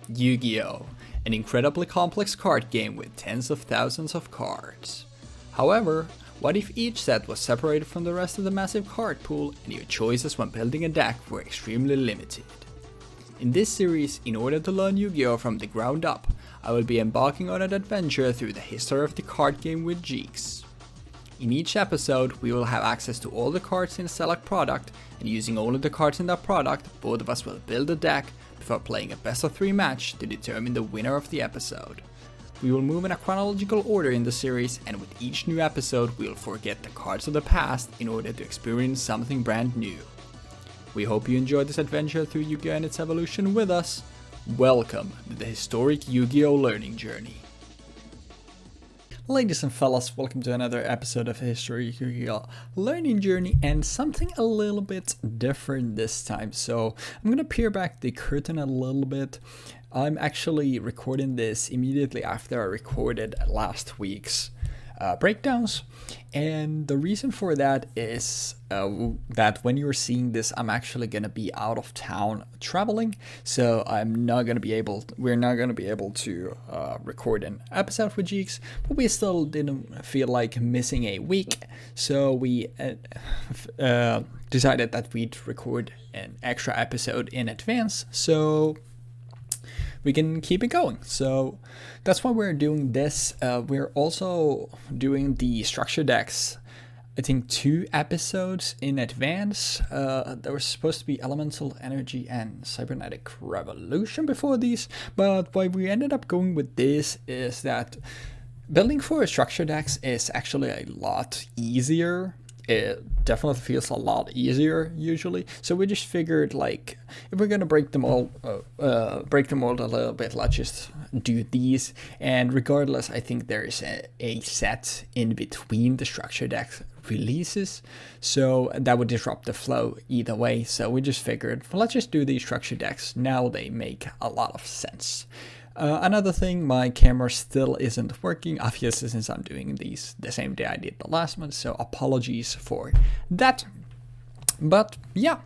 Yu-Gi-Oh! An incredibly complex card game with tens of thousands of cards. However, what if each set was separated from the rest of the massive card pool and your choices when building a deck were extremely limited? In this series, in order to learn Yu-Gi-Oh! From the ground up, I will be embarking on an adventure through the history of the card game with Jeexx. In each episode, we will have access to all the cards in a select product, and using only the cards in that product, both of us will build a deck before playing a best of 3 match to determine the winner of the episode. We will move in a chronological order in the series, and with each new episode we will forget the cards of the past in order to experience something brand new. We hope you enjoyed this adventure through Yu-Gi-Oh! And its evolution with us. Welcome to the historic Yu-Gi-Oh! Learning journey. Ladies and fellas, welcome to another episode of History Yu-Gi-Oh! Learning Journey, and something a little bit different this time. So I'm gonna peel back the curtain a little bit. I'm actually recording this immediately after I recorded last week's breakdowns, and the reason for that is that when you're seeing this, I'm actually gonna be out of town traveling, so we're not gonna be able to record an episode with Jeexx, but we still didn't feel like missing a week, so we decided that we'd record an extra episode in advance, so we can keep it going. So that's why we're doing this. We're also doing the structure decks, I think 2 episodes in advance. There was supposed to be Elemental Energy and Cybernetic Revolution before these, but why we ended up going with this is that building for structure decks is actually a lot easier. It definitely feels a lot easier usually, so we just figured, like, if we're gonna break them all a little bit, let's just do these. And regardless, I think there is a set in between the structure deck releases, so that would disrupt the flow either way, so we just figured, well, let's just do these structure decks. Now they make a lot of sense. Another thing, my camera still isn't working, obviously, since I'm doing these the same day I did the last one, so apologies for that. But yeah,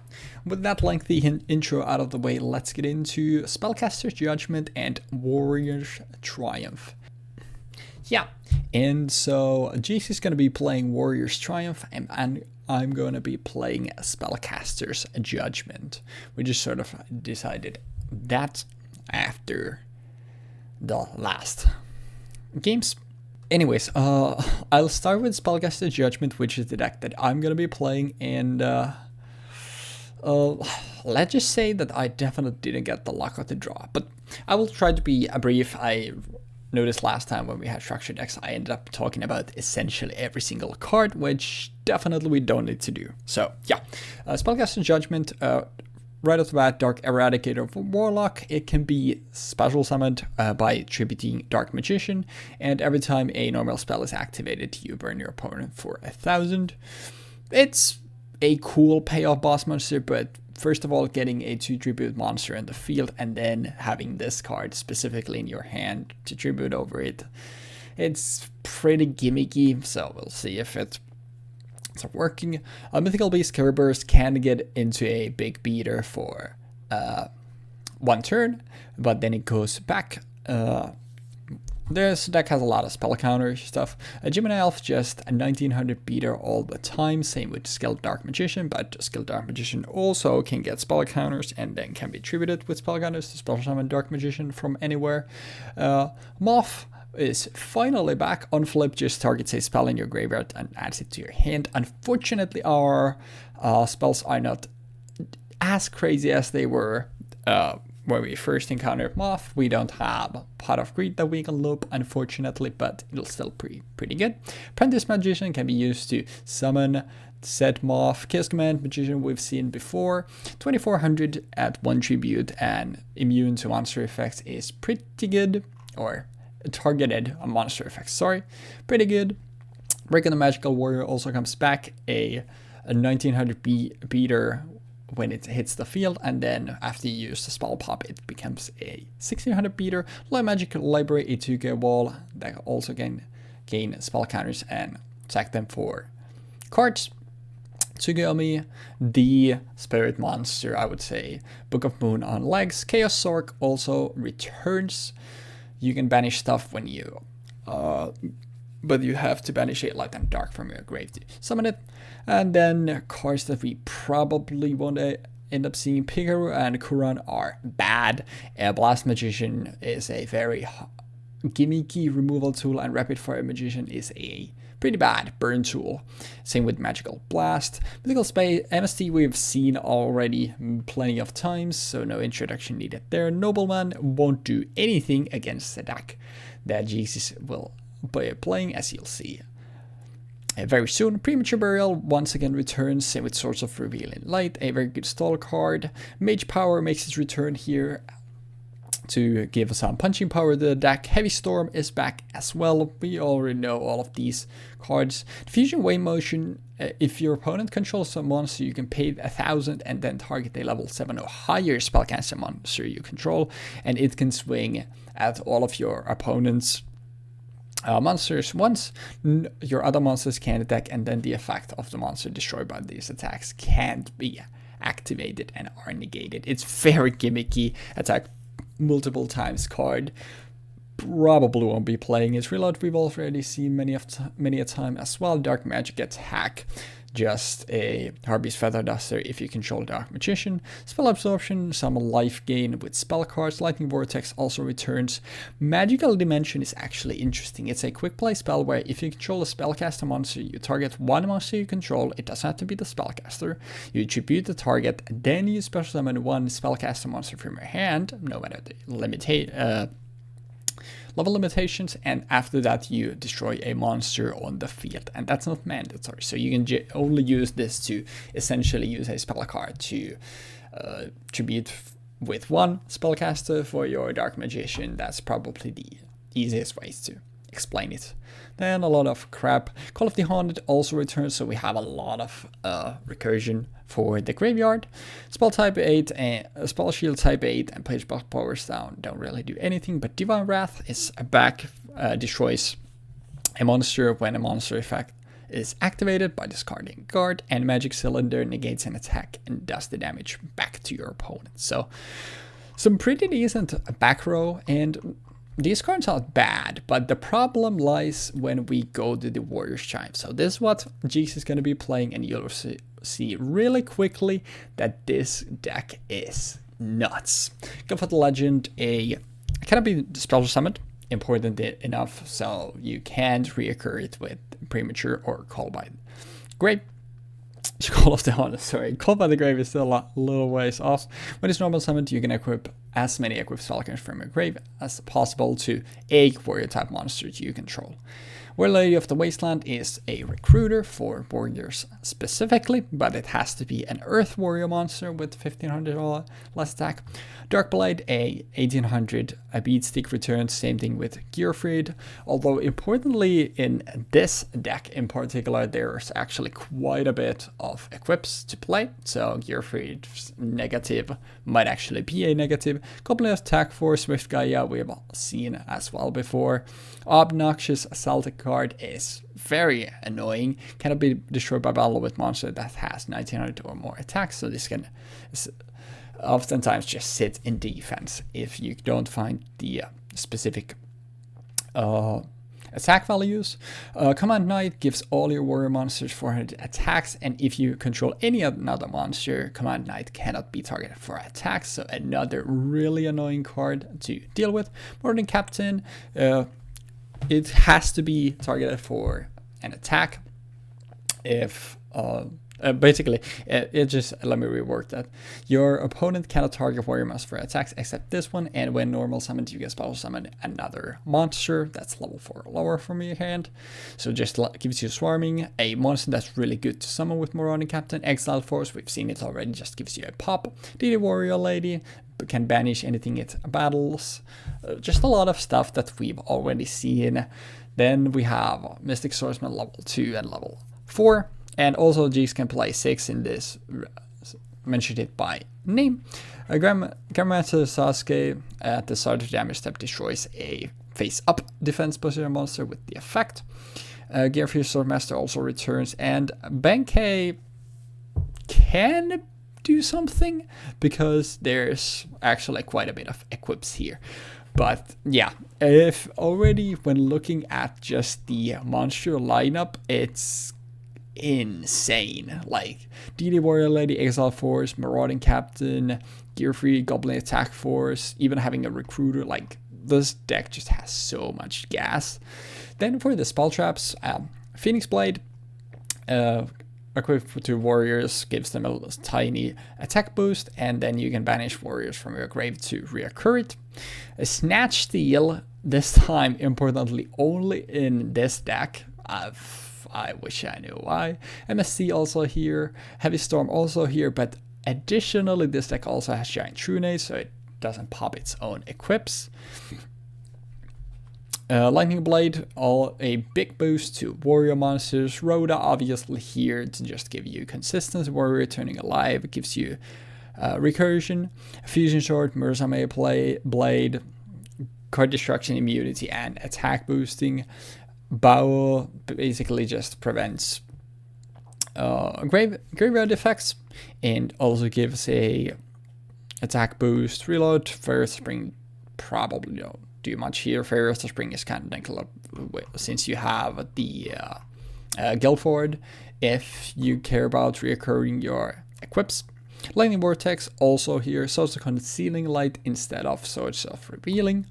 with that lengthy intro out of the way, let's get into Spellcaster's Judgment and Warrior's Triumph. Yeah, and so Jeexx is going to be playing Warrior's Triumph, and I'm going to be playing Spellcaster's Judgment. We just sort of decided that after the last games. Anyways, I'll start with Spellcaster Judgment, which is the deck that I'm gonna be playing, and let's just say that I definitely didn't get the luck of the draw, but I will try to be brief. I noticed last time when we had structure decks, I ended up talking about essentially every single card, which definitely we don't need to do. So yeah, Spellcaster Judgment, right off the bat, Dark Eradicator for Warlock. It can be special summoned by attributing Dark Magician, and every time a normal spell is activated, you burn your opponent for 1,000. It's a cool payoff boss monster, but first of all, getting a 2 tribute monster in the field and then having this card specifically in your hand to tribute over it, it's pretty gimmicky, so we'll see if it's working. Mythical Beast Kerberos can get into a big beater for 1 turn, but then it goes back. This deck has a lot of spell counter stuff. Gemini Elf, just a 1900 beater all the time, same with Skilled Dark Magician, but Skilled Dark Magician also can get spell counters and then can be tributed with spell counters to special summon Dark Magician from anywhere. Moth is finally back. On flip, just targets a spell in your graveyard and adds it to your hand. Unfortunately, our spells are not as crazy as they were when we first encountered Moth. We don't have Pot of Greed that we can loop, unfortunately, but it'll still pretty good. Apprentice Magician can be used to summon said Moth. Chaos Command Magician we've seen before. 2400 at 1 tribute and immune to monster effects is pretty good, or targeted monster effects, sorry, pretty good. Breaking the Magical Warrior also comes back, a 1900 beater when it hits the field, and then after you use the spell pop, it becomes a 1600 beater. Low Magical Library, a 2k wall that also gain spell counters and sack them for cards. Tsugyomi, the spirit monster, I would say. Book of Moon on legs. Chaos Sork also returns. You can banish stuff when you, but you have to banish it light and dark from your grave to summon it. And then cards that we probably won't end up seeing. Pikaru and Kuran are bad. Blast Magician is a very gimmicky removal tool, and Rapid Fire Magician is a pretty bad burn tool. Same with Magical Blast. Mythical Space MST we've seen already plenty of times, so no introduction needed there. Nobleman won't do anything against the deck that Jeexx will be playing, as you'll see very soon. Premature Burial once again returns, same with Source of Revealing Light, a very good stall card. Mage Power makes its return here to give us some punching power to the deck. Heavy Storm is back as well. We already know all of these cards. Diffusion Wave Motion, if your opponent controls a monster, you can pay 1,000 and then target a level 7 or higher Spellcaster monster you control, and it can swing at all of your opponent's monsters once. Your other monsters can attack, and then the effect of the monster destroyed by these attacks can't be activated and are negated. It's very gimmicky. Attack multiple times card. Probably won't be playing its reload. We've already seen many a time as well. Dark Magic Attack, just a Harpy's Feather Duster if you control Dark Magician. Spell Absorption, some life gain with spell cards. Lightning Vortex also returns. Magical Dimension is actually interesting. It's a quick play spell where if you control a Spellcaster monster, you target one monster you control. It doesn't have to be the Spellcaster. You tribute the target, then you special summon one Spellcaster monster from your hand, no matter the level limitations, and after that you destroy a monster on the field, and that's not mandatory. So you can only use this to essentially use a spell card to tribute with one Spellcaster for your Dark Magician. That's probably the easiest ways to explain it. Then a lot of crap. Call of the Haunted also returns, so we have a lot of recursion for the graveyard. Spell type 8 and Spell Shield type 8 and Page Box Powers Down don't really do anything, but Divine Wrath is back, destroys a monster when a monster effect is activated by discarding guard, and Magic Cylinder negates an attack and does the damage back to your opponent. So some pretty decent back row, and these cards aren't bad, but the problem lies when we go to the Warrior's Chime. So this is what Jeexx is going to be playing, and you'll see really quickly that this deck is nuts. Go for the Legend, it cannot be special summoned, important enough, so you can't reoccur it with Premature or Call by Grave. Call of the Haunted, sorry. Call by the Grave is still a little ways off. When it's normal summoned, you can equip as many equipped spellcards from your grave as possible to a warrior type monster you control. Warrior Lady of the Wasteland is a recruiter for warriors specifically, but it has to be an Earth Warrior monster with 1500 less attack. Darkblade, a 1800 beat stick returns, same thing with Gearfried, although importantly in this deck in particular there's actually quite a bit of equips to play, so Gearfried's negative might actually be a negative. Goblin Attack for Swift Gaia we have seen as well before. Obnoxious Celtic card is very annoying, cannot be destroyed by battle with monster that has 1900 or more attacks, so this can oftentimes just sit in defense if you don't find the specific attack values. Command Knight gives all your warrior monsters 400 attacks, and if you control any another monster, Command Knight cannot be targeted for attacks, so another really annoying card to deal with. Morning Captain, it has to be targeted for an attack. If basically, it just, let me rework that. Your opponent cannot target warrior monster for attacks except this one, and when normal summoned, you can special summon another monster that's level 4 or lower from your hand. So just gives you swarming, a monster that's really good to summon with Moronic Captain. Exile Force, we've seen it already, just gives you a pop. DD Warrior Lady can banish anything it battles. Just a lot of stuff that we've already seen. Then we have Mystic Swordsman level 2 and level 4. And also Jeexx can play 6 in this, mentioned it by name. Grandmaster Sasuke at the start of damage step destroys a face-up defense position monster with the effect. Gearfierce Swordmaster also returns, and Benkei can do something, because there's actually quite a bit of equips here. But yeah, if already when looking at just the monster lineup, it's insane. Like DD Warrior Lady, Exile Force, Marauding Captain, Gear Free, Goblin Attack Force, even having a Recruiter. Like, this deck just has so much gas. Then for the spell traps, Phoenix Blade, equipped to warriors, gives them a tiny attack boost, and then you can banish warriors from your grave to reoccur it. A Snatch Steal, this time importantly only in this deck. I wish I knew why. MSC also here, Heavy Storm also here, but additionally this deck also has Giant Trunade, so it doesn't pop its own equips. Lightning Blade, all a big boost to warrior monsters. Rhoda obviously here to just give you consistency. Warrior turning alive, it gives you recursion. Fusion Sword, Murzame Blade, card destruction, immunity, and attack boosting. Bow basically just prevents graveyard effects, and also gives a attack boost. Reload. First Spring probably don't do much here. First Spring is kind of negligible since you have the Guildford if you care about reoccurring your equips. Lightning Vortex also here, Swords of Concealing Light instead of Swords of Revealing.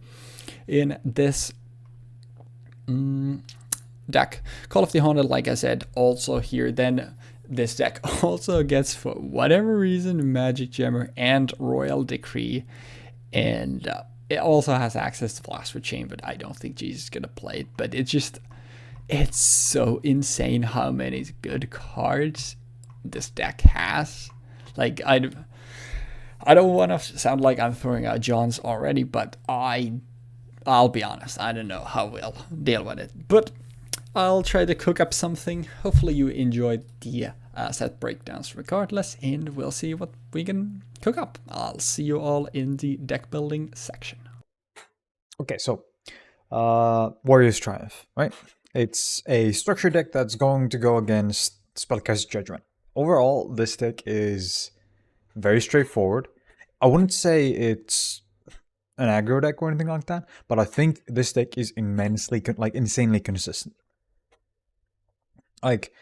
In this deck, Call of the Haunted, like I said, also here. Then this deck also gets, for whatever reason, Magic Jammer and Royal Decree, and it also has access to Philosopher Chain, but I don't think Jesus is gonna play it. But it's so insane how many good cards this deck has. Like, I don't want to sound like I'm throwing out Johns already, but I'll be honest, I don't know how we'll deal with it, but I'll try to cook up something. Hopefully you enjoyed the set breakdowns regardless, and we'll see what we can cook up. I'll see you all in the deck building section. Okay, so Warriors Triumph, right? It's a structure deck that's going to go against Spellcaster Judgment. Overall, this deck is very straightforward. I wouldn't say it's an aggro deck or anything like that, but I think this deck is insanely consistent. Like,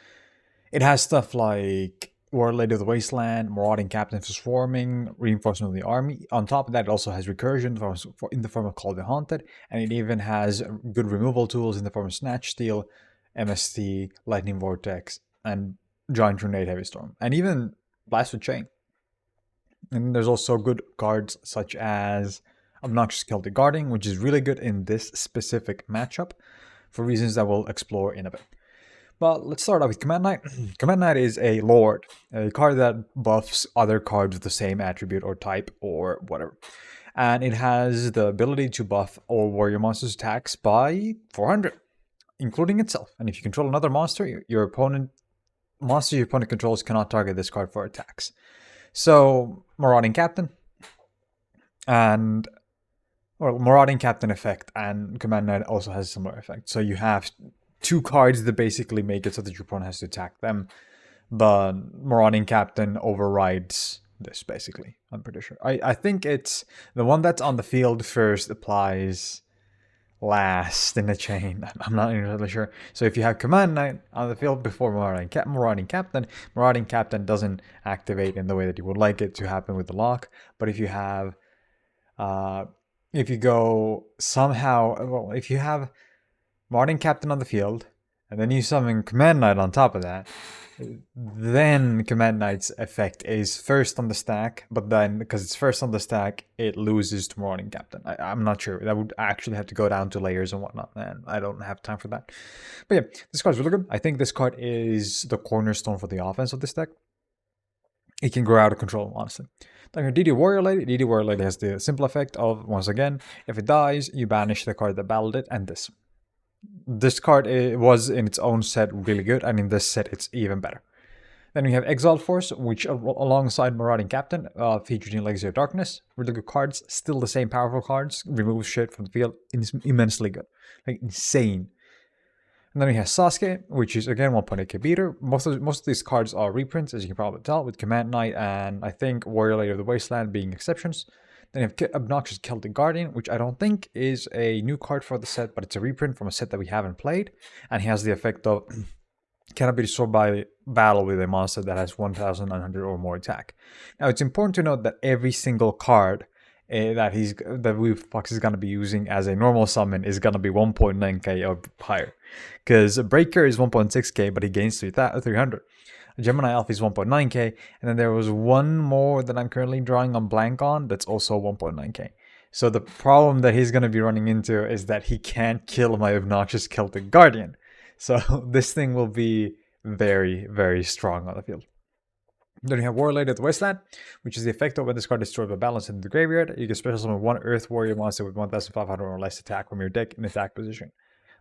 it has stuff like War Lady of the Wasteland, Marauding Captain for Swarming, Reinforcement of the Army. On top of that, it also has recursion in the form of Call of the Haunted, and it even has good removal tools in the form of Snatch Steal, MST, Lightning Vortex, and Giant Trunade Heavy Storm, and even Blast with Chain. And there's also good cards such as Obnoxious Celtic Guarding, which is really good in this specific matchup for reasons that we'll explore in a bit. But let's start out with Command Knight. Command Knight is a Lord, a card that buffs other cards with the same attribute or type or whatever. And it has the ability to buff all warrior monsters' attacks by 400, including itself. And if you control another monster, your opponent controls cannot target this card for attacks. So, Marauding Captain Marauding Captain effect, and Command Knight also has a similar effect. So you have two cards that basically make it so that your opponent has to attack them. But Marauding Captain overrides this, basically, I'm pretty sure. I think it's the one that's on the field first applies last in the chain. I'm not entirely sure. So if you have Command Knight on the field before Marauding Captain doesn't activate in the way that you would like it to happen with the lock. But if you have, if you have Marauding Captain on the field, and then you summon Command Knight on top of that, then Command Knight's effect is first on the stack, but then, because it's first on the stack, it loses to Marauding Captain. I'm not sure. That would actually have to go down to layers and whatnot, and I don't have time for that. But yeah, this card's really good. I think this card is the cornerstone for the offense of this deck. It can grow out of control, honestly. Then your DD Warrior Lady. DD Warrior Lady has the simple effect of, once again, if it dies, you banish the card that battled it, and this. This card was in its own set really good, and in this set it's even better. Then we have Exile Force, which alongside Marauding Captain, featured in Legacy of Darkness. Really good cards, still the same powerful cards, remove shit from the field, immensely good. Like, insane. And then we have Sasuke, which is again 1.8k beater. Most of these cards are reprints, as you can probably tell, with Command Knight and I think Warrior Lady of the Wasteland being exceptions. Then you have Obnoxious Celtic Guardian, which I don't think is a new card for the set, but it's a reprint from a set that we haven't played. And he has the effect of cannot be destroyed by battle with a monster that has 1900 or more attack. Now it's important to note that every single card that Weebfox is going to be using as a normal summon is going to be 1.9k or higher. Because Breaker is 1.6k, but he gains 300. Gemini Alpha is 1.9k, and then there was one more that I'm currently drawing on blank on that's also 1.9k. So the problem that he's going to be running into is that he can't kill my Obnoxious Celtic Guardian. So this thing will be very, very strong on the field. Then you have Warrior Lady of the Wasteland, which is the effect of when this card is destroyed by balance in the graveyard. You can special summon one Earth Warrior monster with 1500 or less attack from your deck in attack position.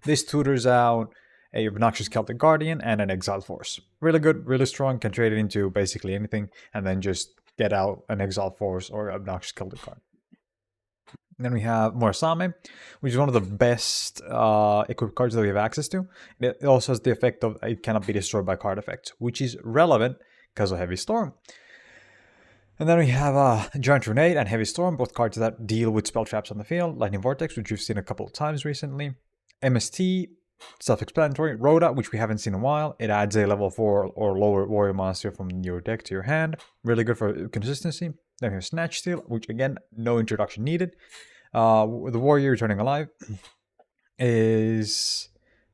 This tutors out a Obnoxious Celtic Guardian and an Exiled Force. Really good, really strong, can trade it into basically anything, and then just get out an Exiled Force or Obnoxious Celtic card. And then we have Murasame, which is one of the best equipped cards that we have access to. It also has the effect of it cannot be destroyed by card effects, which is relevant because of Heavy Storm. And then we have Giant Grenade and Heavy Storm, both cards that deal with spell traps on the field. Lightning Vortex, which we've seen a couple of times recently. MST, self-explanatory. Rhoda, which we haven't seen in a while. It adds a level 4 or lower warrior monster from your deck to your hand. Really good for consistency. Then we have Snatch Steal, which again, no introduction needed. The warrior returning alive is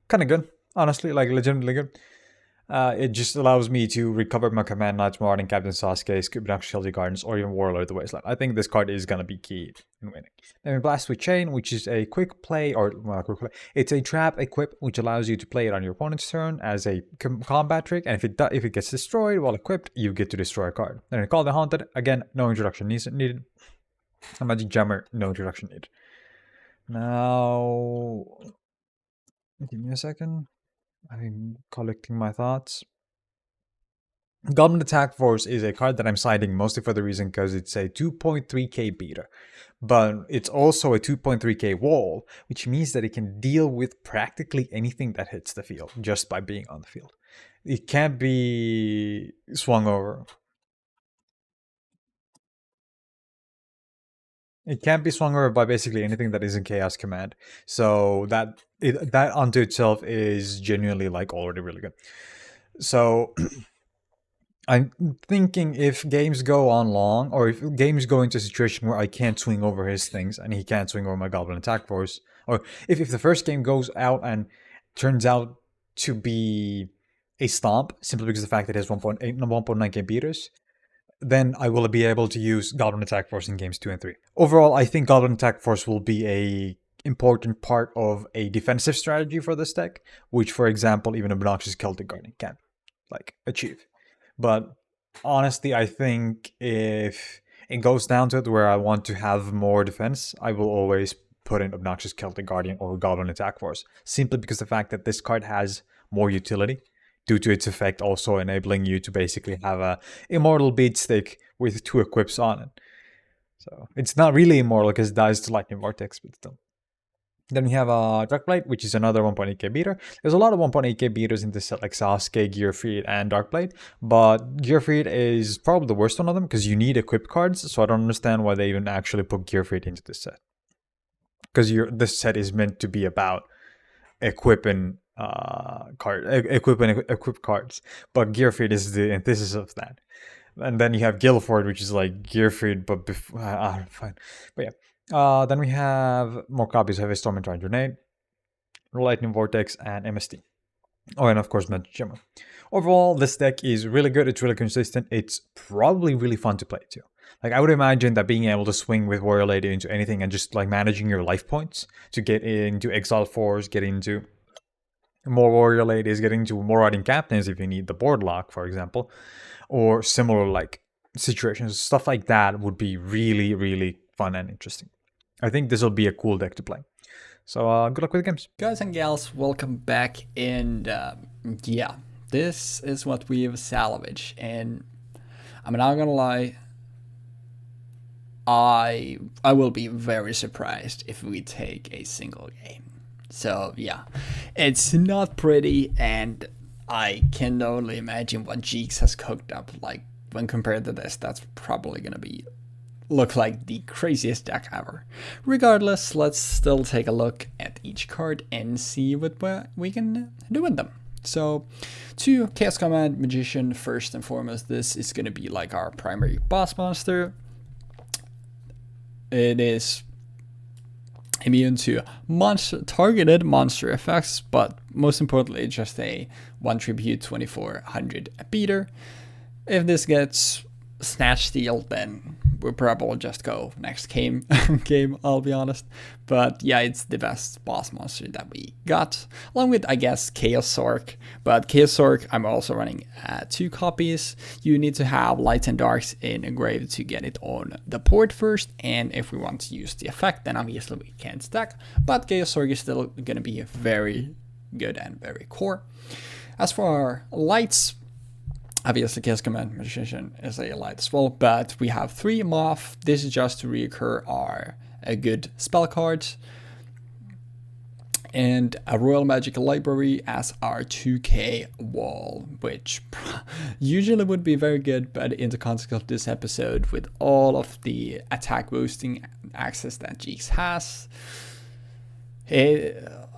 kind of good, honestly, like legitimately good. It just allows me to recover my Command Knights, Marauding Captain Sasuke, Obnoxious Celtic Gardens, or even Warlord of the Wasteland. I think this card is going to be key in winning. Then we Blast with Chain, which is a quick play, or well, quick play. It's a trap equip, which allows you to play it on your opponent's turn as a combat trick, and if it gets destroyed while equipped, you get to destroy a card. Then we Call the Haunted, again, no introduction needed. A Magic Jammer, no introduction needed. Now, give me a second. I'm collecting my thoughts. Goblin Attack Force is a card that I'm citing mostly for the reason because it's a 2.3k beater, but it's also a 2.3k wall, which means that it can deal with practically anything that hits the field just by being on the field. It can't be swung over. It can't be swung over by basically anything that isn't Chaos Command. So that unto itself is genuinely like already really good. So I'm thinking if games go on long, or if games go into a situation where I can't swing over his things and he can't swing over my Goblin Attack Force, or if the first game goes out and turns out to be a stomp simply because of the fact that it has 1.9k beaters, then I will be able to use Goblin Attack Force in games 2 and 3. Overall, I think Goblin Attack Force will be a important part of a defensive strategy for this deck, which, for example, even Obnoxious Celtic Guardian can achieve. But honestly, I think if it goes down to it where I want to have more defense, I will always put in Obnoxious Celtic Guardian or Goblin Attack Force, simply because the fact that this card has more utility due to its effect also enabling you to basically have a Immortal Beatstick with 2 equips on it. So it's not really immortal because it dies to Lightning Vortex, but still. Then we have Darkblade, which is another 1.8k beater. There's a lot of 1.8k beaters in this set, like Sasuke, Gearfried, and Darkblade, but Gearfried is probably the worst one of them because you need equipped cards, so I don't understand why they even actually put Gearfried into this set. Because this set is meant to be about equipping equipped cards, but Gearfried is the antithesis of that. And then you have Guilford, which is like Gearfried, but before fine. But yeah, then we have more copies of Heavy Storm and Giant Grenade, Lightning Vortex, and MST. Oh, and of course Magic Jammer. Overall, this deck is really good. It's really consistent. It's probably really fun to play too. Like, I would imagine that being able to swing with Warrior Lady into anything and just like managing your life points to get into Exiled Force, get into more Warrior Ladies, get into more Riding Captains if you need the board lock, for example, or similar like situations, stuff like that would be really, really fun and interesting. I think this will be a cool deck to play. So good luck with the games. Guys and gals, welcome back. And yeah, this is what we've salvaged. And I'm not gonna lie, I will be very surprised if we take a single game. So yeah, it's not pretty, and I can only imagine what Jeexx has cooked up. Like when compared to this, that's probably gonna be look like the craziest deck ever. Regardless, let's still take a look at each card and see what we can do with them. So, to Chaos Command Magician, first and foremost, this is going to be like our primary boss monster. It is immune to targeted monster effects, but most importantly, just a 1 tribute 2400 beater. If this gets snatch steal, then we'll probably just go next game, I'll be honest. But yeah, it's the best boss monster that we got, along with, I guess, Chaos Sork. But Chaos Sork, I'm also running 2 copies. You need to have Lights and Darks in engraved to get it on the board first, and if we want to use the effect, then obviously we can't stack. But Chaos Sork is still going to be very good and very core. As for our lights, obviously, Chaos Command Magician is a light as well, but we have 3 Moth. This is just to reoccur our good spell cards. And a Royal Magical Library as our 2k wall, which usually would be very good, but in the context of this episode, with all of the attack boosting access that Jeexx has,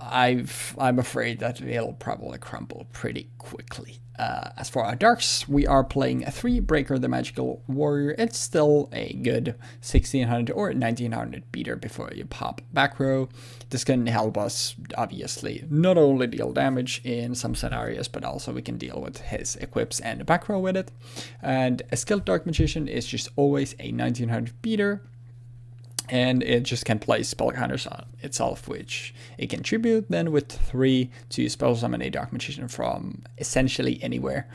I'm afraid that it'll probably crumble pretty quickly. As for our darks, we are playing a 3 Breaker the Magical Warrior. It's still a good 1600 or 1900 beater before you pop back row. This can help us, obviously, not only deal damage in some scenarios, but also we can deal with his equips and back row with it. And a Skilled Dark Magician is just always a 1900 beater. And it just can play spell counters on itself, which it can tribute then with 3 to spell summon a Dark Magician from essentially anywhere,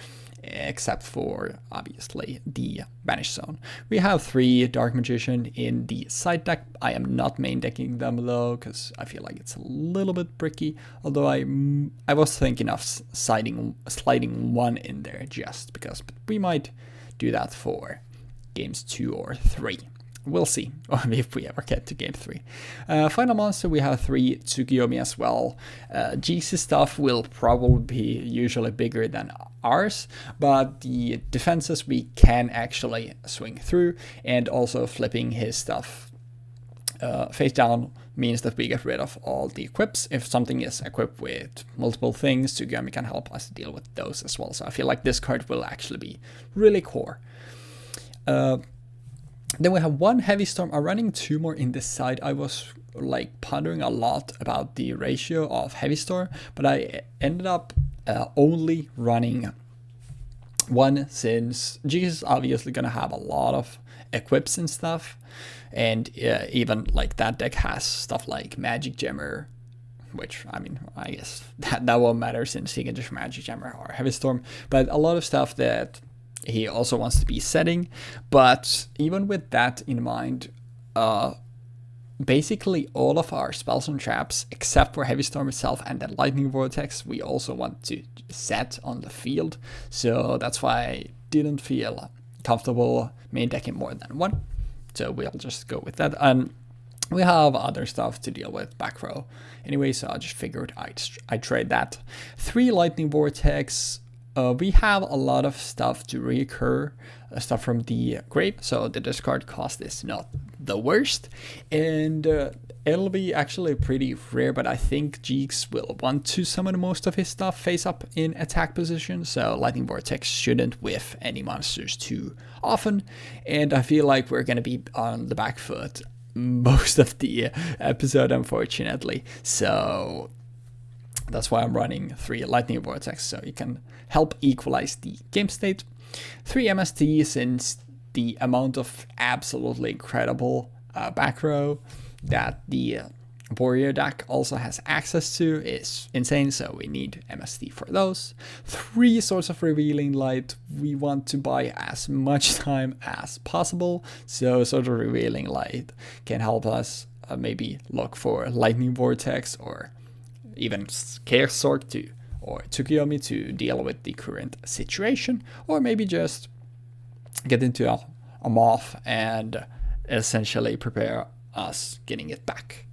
except for, obviously, the Banish Zone. We have 3 Dark Magician in the side deck. I am not main decking them though, because I feel like it's a little bit bricky, although I was thinking of sliding 1 in there just because, but we might do that for games 2 or 3. We'll see if we ever get to game 3. Final monster, we have 3 Tsukiyomi as well. Jeexx's stuff will probably be usually bigger than ours, but the defenses we can actually swing through, and also flipping his stuff face down means that we get rid of all the equips. If something is equipped with multiple things, Tsukiyomi can help us deal with those as well. So I feel like this card will actually be really core. Then we have 1 Heavy Storm. I'm running 2 more in this side. I was like pondering a lot about the ratio of Heavy Storm, but I ended up only running 1, since Jeexx is obviously going to have a lot of equips and stuff. And even like that deck has stuff like Magic Gemmer, which, I mean, I guess that won't matter since he can just Magic Gemmer or Heavy Storm. But a lot of stuff that he also wants to be setting. But even with that in mind, basically all of our spells and traps, except for Heavy Storm itself and the Lightning Vortex, we also want to set on the field. So that's why I didn't feel comfortable main decking more than 1. So we'll just go with that. And we have other stuff to deal with back row anyway, so I just figured I'd trade that. 3 Lightning Vortex. We have a lot of stuff to reoccur, stuff from the grave, so the discard cost is not the worst, and it'll be actually pretty rare, but I think Jeexx will want to summon most of his stuff face up in attack position, so Lightning Vortex shouldn't whiff any monsters too often, and I feel like we're going to be on the back foot most of the episode, unfortunately, so that's why I'm running 3 Lightning Vortex, so you can help equalize the game state. 3 MST, since the amount of absolutely incredible back row that the Warrior deck also has access to is insane, so we need MST for those. 3 Swords of Revealing Light. We want to buy as much time as possible, so Swords of Revealing Light can help us maybe look for Lightning Vortex or even Chaos Sork or Tsukiyomi to deal with the current situation, or maybe just get into a Moth and essentially prepare us getting it back.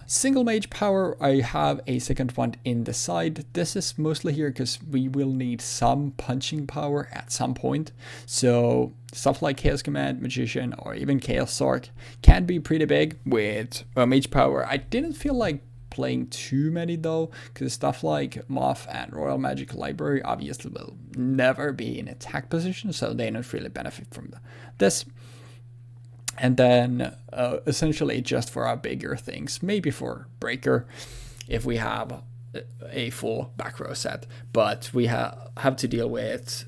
Single mage power, I have a second one in the side. This is mostly here because we will need some punching power at some point. So stuff like Chaos Command, Magician, or even Chaos Sark can be pretty big with mage power. I didn't feel like playing too many though, because stuff like Moth and Royal Magic Library obviously will never be in attack position, so they don't really benefit from this. And then essentially just for our bigger things, maybe for Breaker, if we have a full back row set. But we have to deal with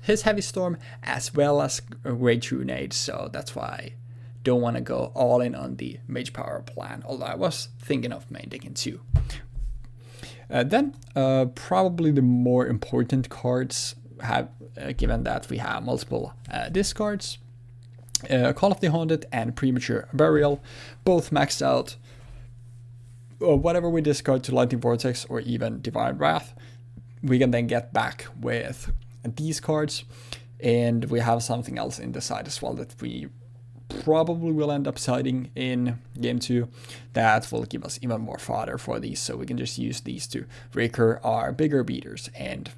his Heavy Storm as well as Great Runade, so that's why I don't want to go all in on the Mage Power plan, although I was thinking of main decking too. Then probably the more important cards, have given that we have multiple discards, Call of the Haunted and Premature Burial, both maxed out. Whatever we discard to Lightning Vortex or even Divine Wrath, we can then get back with these cards. And we have something else in the side as well that we probably will end up siding in game 2 that will give us even more fodder for these, so we can just use these to recur our bigger beaters and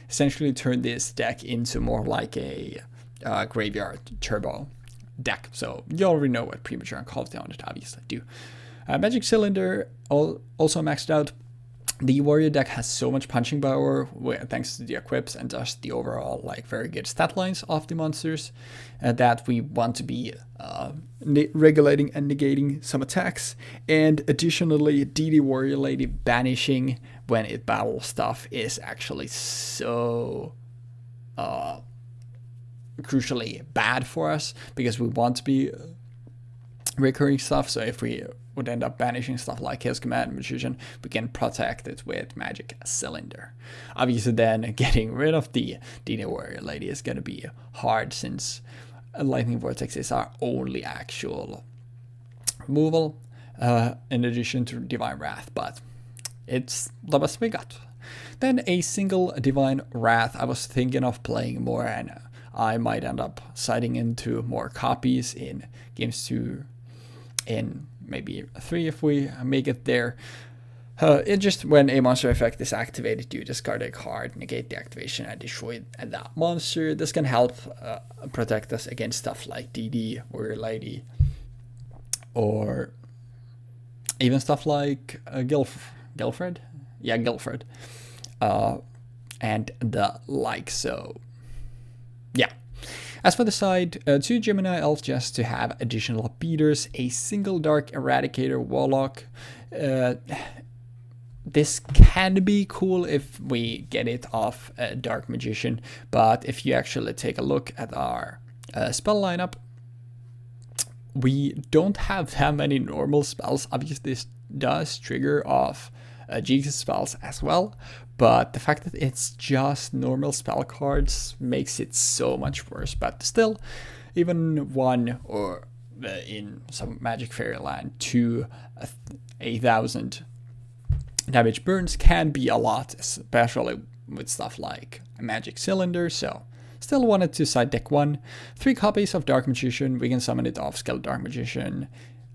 essentially turn this deck into more like a graveyard turbo deck. So you already know what Premature and Call of the Haunted obviously do. Magic Cylinder also maxed out. The warrior deck has so much punching power thanks to the equips and just the overall like very good stat lines of the monsters that we want to be regulating and negating some attacks. And additionally, DD Warrior Lady banishing when it battles stuff is actually so crucially bad for us, because we want to be recurring stuff. So if we would end up banishing stuff like Chaos Command and Magician, we can protect it with Magic Cylinder. Obviously then getting rid of the DD Warrior Lady is going to be hard, since Lightning Vortex is our only actual removal in addition to Divine Wrath, but it's the best we got. Then a single Divine Wrath, I was thinking of playing more, and I might end up siding into more copies in games 2 in maybe 3 if we make it there. It just, when a monster effect is activated, you discard a card, negate the activation, and destroy that monster. This can help protect us against stuff like DD, Warrior Lady, or even stuff like Guilfred? Yeah, Guilfred. And the like, so yeah. As for the side, 2 Gemini Elf just to have additional beaters, a single Dark Eradicator Warlock. This can be cool if we get it off Dark Magician, but if you actually take a look at our spell lineup, we don't have that many normal spells. Obviously this does trigger off Jeexx spells as well, but the fact that it's just normal spell cards makes it so much worse. But still, even 1 or in some Magic Fairyland 2 1,000 damage burns can be a lot, especially with stuff like a Magic Cylinder. So still wanted to side deck 1. 3 copies of Dark Magician, we can summon it off skill Dark Magician,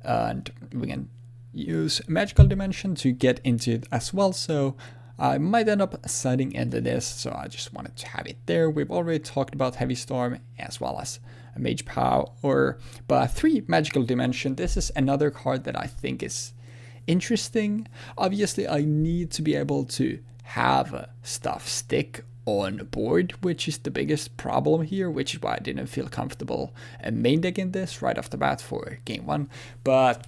and we can use Magical Dimension to get into it as well. So I might end up siding into this, so I just wanted to have it there. We've already talked about Heavy Storm as well as a Mage Power, but 3 Magical Dimension. This is another card that I think is interesting. Obviously I need to be able to have stuff stick on board, which is the biggest problem here, which is why I didn't feel comfortable main decking this right off the bat for game 1, but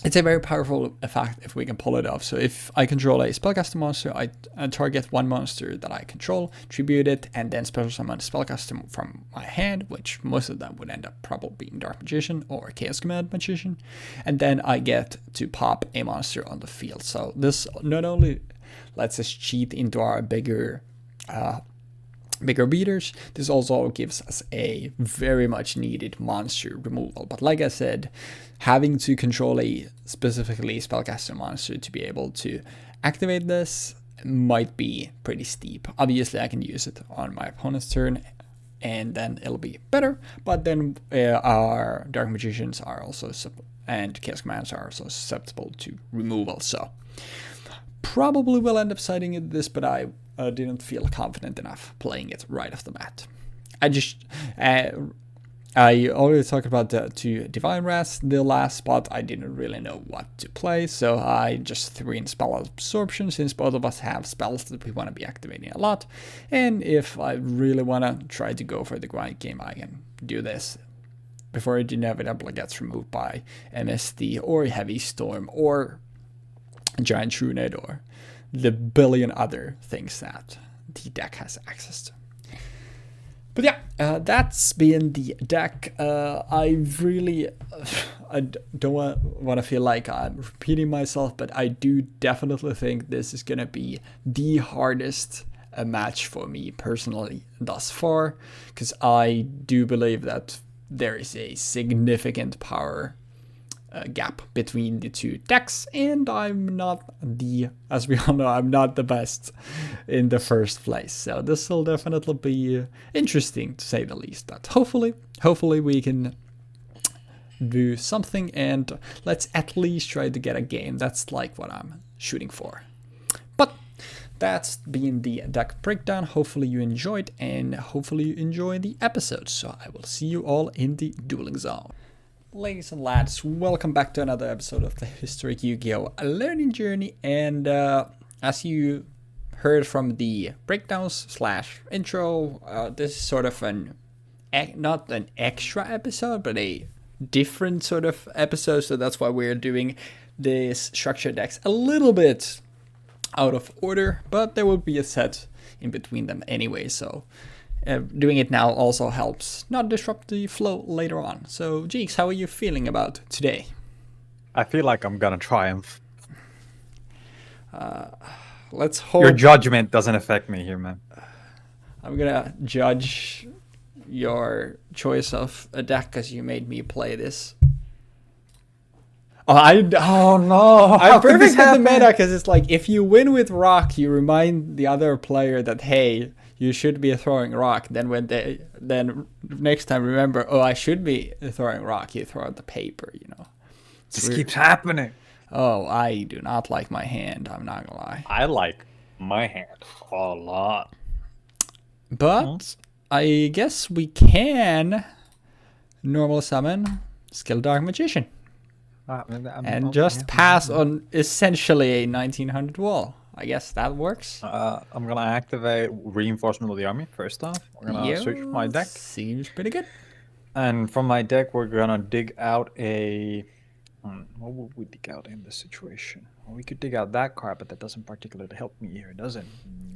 it's a very powerful effect if we can pull it off. So if I control a Spellcaster monster, I target 1 monster that I control, tribute it, and then special summon a Spellcaster from my hand, which most of them would end up probably being Dark Magician or Chaos Command Magician, and then I get to pop a monster on the field. So this not only lets us cheat into our bigger beaters, this also gives us a very much needed monster removal. But like I said, having to control a specifically Spellcaster monster to be able to activate this might be pretty steep. Obviously I can use it on my opponent's turn and then it'll be better. But then our Dark Magicians are also and Chaos Commands are also susceptible to removal. So probably will end up citing this, but I didn't feel confident enough playing it right off the bat. I already talked about the 2 Divine Wraths. The last spot, I didn't really know what to play, so I just threw in Spell Absorption, since both of us have spells that we want to be activating a lot. And if I really want to try to go for the grind game, I can do this before it inevitably gets removed by MSD or Heavy Storm or Giant Trunade or the billion other things that the deck has access to. But yeah, that's been the deck. I don't want to feel like I'm repeating myself, but I do definitely think this is going to be the hardest match for me personally thus far, because I do believe that there is a significant power gap between the 2 decks, and I'm not as we all know, I'm not the best in the first place. So this will definitely be interesting to say the least. But hopefully we can do something, and let's at least try to get a game. That's like what I'm shooting for. But that's been the deck breakdown. Hopefully you enjoyed, and hopefully you enjoy the episode. So I will see you all in the dueling zone. Ladies and lads, welcome back to another episode of the Historic Yu-Gi-Oh! Learning Journey, and as you heard from the breakdowns / intro, this is sort of not an extra episode, but a different sort of episode, so that's why we're doing this structured decks a little bit out of order, but there will be a set in between them anyway, so doing it now also helps not disrupt the flow later on. So, Jeexx, how are you feeling about today? I feel like I'm gonna triumph. Let's hope. Your judgment doesn't affect me here, man. I'm gonna judge your choice of a deck because you made me play this. Oh no! I'm perfect in the meta because it's like if you win with rock, you remind the other player that hey, you should be throwing rock. Then next time remember, oh, I should be throwing rock. You throw out the paper, you know. This keeps happening. Oh, I do not like my hand. I'm not gonna lie. I like my hand a lot. But I guess we can normal summon Skill Dark Magician. And just pass on essentially a 1900 wall. I guess that works. I'm gonna activate Reinforcement of the Army first off. We're gonna switch my deck. Seems pretty good. And from my deck, we're gonna dig out a... what would we dig out in this situation? Well, we could dig out that card, but that doesn't particularly help me here, does it?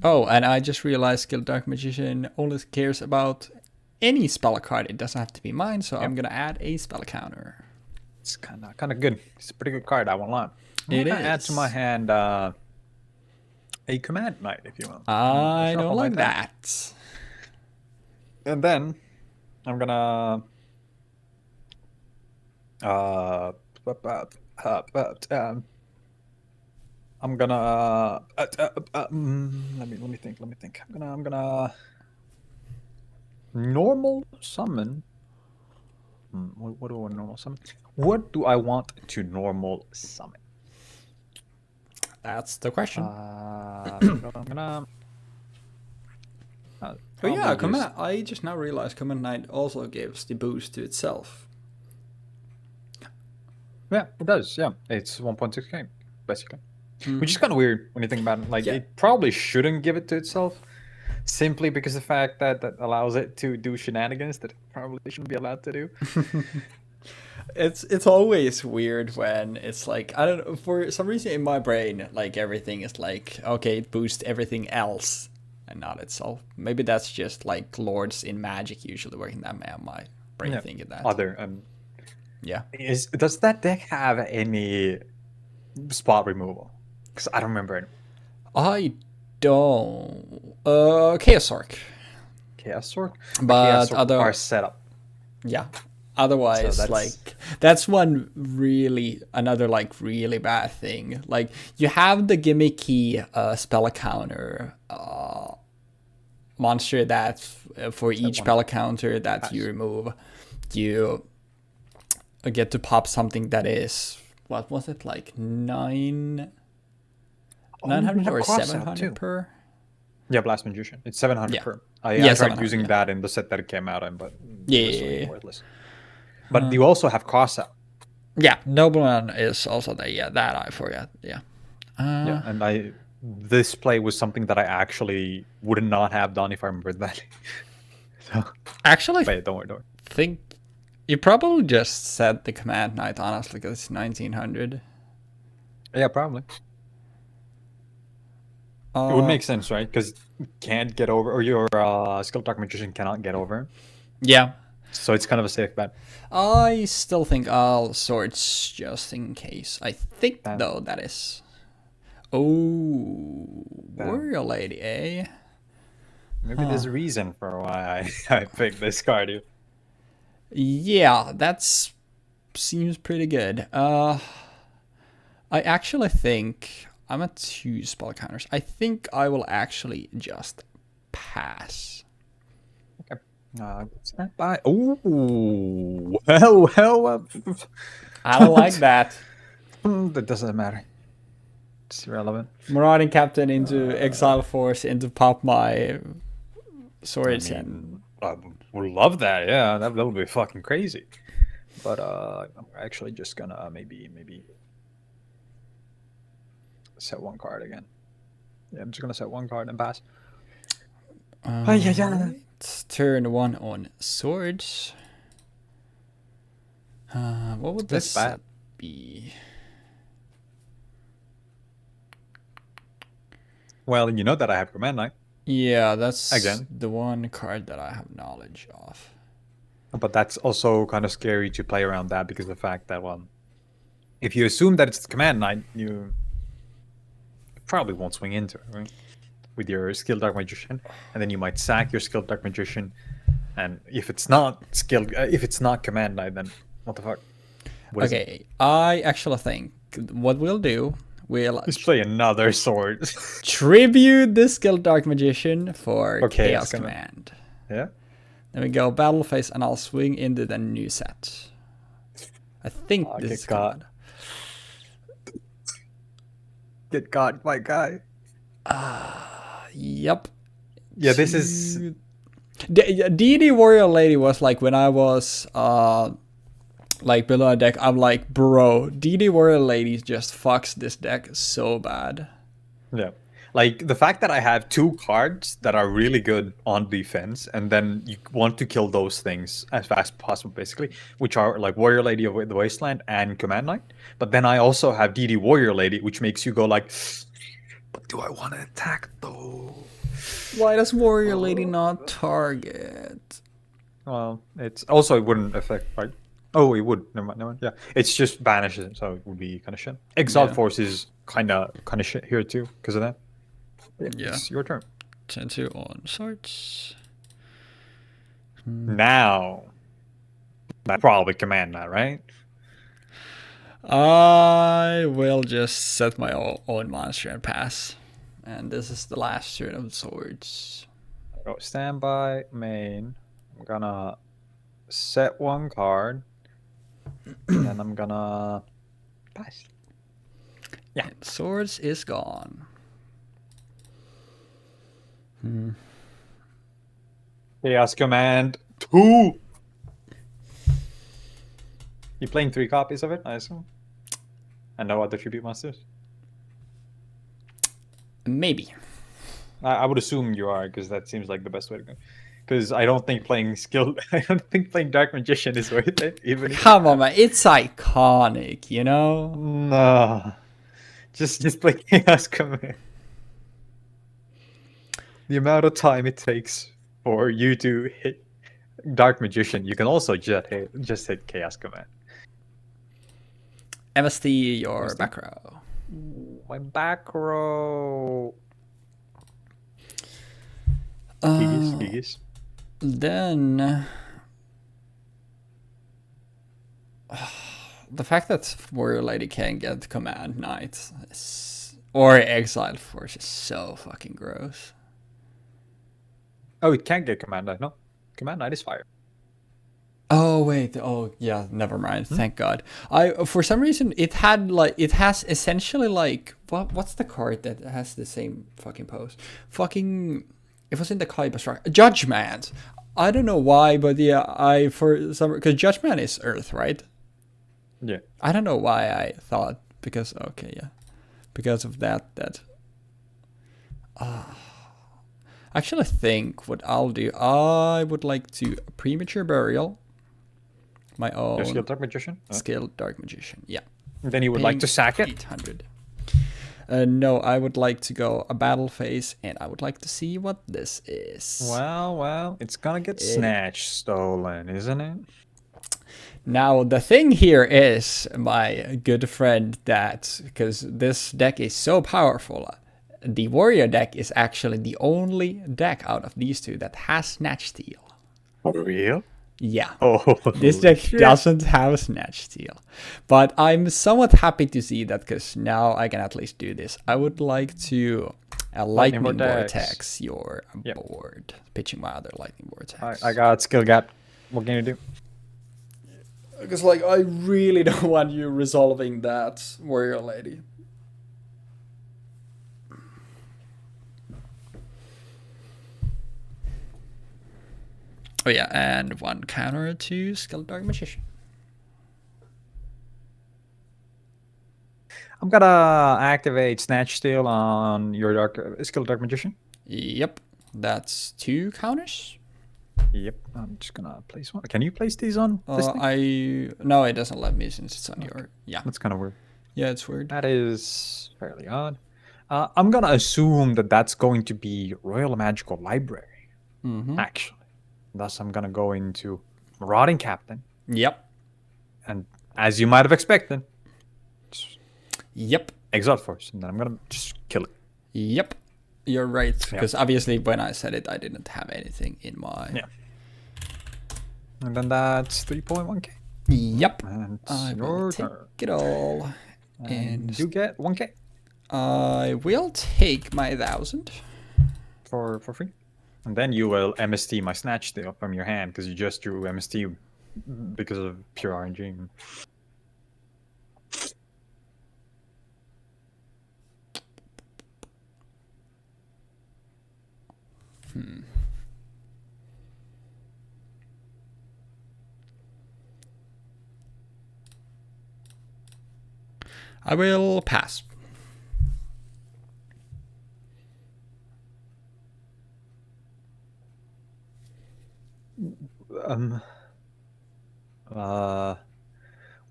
Oh, and I just realized Skill Dark Magician only cares about any spell card. It doesn't have to be mine, so I'm gonna add a spell counter. It's kind of good. It's a pretty good card, I won't lie. It is. Add to my hand a Command Knight, if you want. I don't like that. And then I'm gonna I'm gonna let me think. I'm gonna normal summon. What do I want to normal summon? What do I want to normal summon? That's the question. I'm gonna. Oh yeah, Command. I just now realized Command Knight also gives the boost to itself. Yeah, it does. Yeah, it's 1.6k basically, which is kind of weird when you think about it. Like, it probably shouldn't give it to itself, simply because the fact that that allows it to do shenanigans that it probably shouldn't be allowed to do. It's always weird when it's like, I don't know, for some reason in my brain, like everything is like, okay, it boosts everything else and not itself. Maybe that's just like Lords in Magic usually working that way. My brain thinking that. Does that deck have any spot removal? Because I don't remember it. I don't. Chaos Orc. Chaos Orc? But other are set up. Yeah. Otherwise, so that's one another really bad thing. Like, you have the gimmicky spell counter monster that for each one. spell counter that Pass. you remove, you get to pop something that is, what was it, like 900 or 700 per? Yeah, Blast Magician. It's 700 Yeah. per. I Yeah, tried 700, using yeah. that in the set that it came out in, but Yeah, it was yeah, really yeah. worthless. But you also have Crossout. Yeah, Nobleman is also there. Yeah, that I forgot. Yeah. Yeah, and this play was something that I actually would not have done if I remembered that. So, Actually, wait, don't worry. think you probably just said the Command Knight, honestly, because it's 1900. Yeah, probably. It would make sense, right? Because you can't get over, or your Skilled Dark Magician cannot get over. Yeah. So it's kind of a safe bet. I still think I'll Swords just in case. I think, though, that is... Oh, Warrior Lady, eh? Maybe there's a reason for why I picked this card. Yeah, that's seems pretty good. I actually think I'm at 2 spell counters. I think I will actually just pass. Okay. Stand by. Ooh. Well. I don't like that. That doesn't matter. It's irrelevant. Marauding Captain into Exile Force into pop my swords. I would love that. Yeah, that would be fucking crazy. But I'm actually just gonna maybe set 1 card again. Yeah, I'm just gonna set 1 card and pass. It's turn 1 on swords. What would this set be? Well, you know that I have Command Knight. Yeah, that's again the one card that I have knowledge of. But that's also kind of scary to play around that because of the fact that, well, if you assume that it's the Command Knight, you probably won't swing into it, right? With your Skilled Dark Magician, and then you might sack your Skilled Dark Magician, and if it's not Command Knight, then what the fuck? Okay, I actually think what we'll do, we'll just play another sword. Tribute the Skilled Dark Magician for Chaos Command. Yeah. Then we go battle phase, and I'll swing into the new set. I think this is good. Get got, my guy. Yep. Yeah, this is... DD Warrior Lady was like, when I was like below a deck, I'm like, bro, DD Warrior Lady just fucks this deck so bad. Yeah. Like, the fact that I have 2 cards that are really good on defense, and then you want to kill those things as fast as possible, basically, which are like Warrior Lady of the Wasteland and Command Knight. But then I also have DD Warrior Lady, which makes you go like, but do I want to attack though? Why does Warrior Lady not target? Well, it's also, it wouldn't affect, right? Oh, it would. Never mind. Yeah, it's just banishes, so it would be kind of shit. Exile Force is kind of shit here too because of that. Yeah. It's your turn. 10-2 on swords. Now, that's probably Command Knight, right? I will just set my own monster and pass. And this is the last turn of swords. Go standby, main. I'm gonna set 1 card. And then I'm gonna pass. Yeah. And swords is gone. Chaos Command 2. You playing 3 copies of it, I assume? And no other tribute monsters? Maybe. I would assume you are, because that seems like the best way to go. Because I don't think playing Dark Magician is worth it. Even come on, man, it's iconic, you know. No, just play Chaos Command. The amount of time it takes for you to hit Dark Magician, you can also just hit Chaos Command. MST, your back row. My back row. Then the fact that Warrior Lady can't get Command Knight or Exile Force is so fucking gross. Oh, it can't get Command Knight. No, Command Knight is fire. Oh wait, oh yeah, never mind. Hmm? Thank God. I for some reason it has essentially like what's the card that has the same fucking pose? Fucking it was in the Kaiba structure. Judgment. I don't know why, but yeah, I for some because Judgment is Earth, right? Yeah. I don't know why I thought because okay, yeah. Because of that I actually think what I'll do, I would like to premature burial my Your own skilled dark magician. skilled dark magician. Yeah. Then you would like Paying to sack it. 800. No, I would like to go a battle phase, and I would like to see what this is. Well, it's gonna get snatched, stolen, isn't it? Now, the thing here is, my good friend, that because this deck is so powerful, the warrior deck is actually the only deck out of these two that has Snatch Steal. For real? Yeah. Oh, This deck shit. doesn't have Snatch Steal. But I'm somewhat happy to see that because now I can at least do this. I would like to Lightning Vortex your board. Pitching my other Lightning Vortex. I got skill gap. What can you do? Because, like, I really don't want you resolving that warrior lady. Oh yeah, and one counter to Skilled Dark Magician. I'm gonna activate Snatch Steal on your skilled dark magician. Yep, that's 2 counters. Yep, I'm just gonna place one. Can you place these on this thing? No, it doesn't let me since it's on your. Yeah, that's kind of weird. Yeah, it's weird. That is fairly odd. I'm gonna assume that that's going to be Royal Magical Library. Actually, thus I'm gonna go into Marauding Captain. Yep. And as you might have expected. Yep. Exile Force, and then I'm gonna just kill it. Yep. You're right, because obviously when I said it, I didn't have anything in my. Yeah. And then that's 3.1k. Yep. And I your will take turn. it all. And you get 1k. I will take my 1,000 for free. And then you will MST my Snatch Steal from your hand because you just drew MST because of pure RNG. I will pass.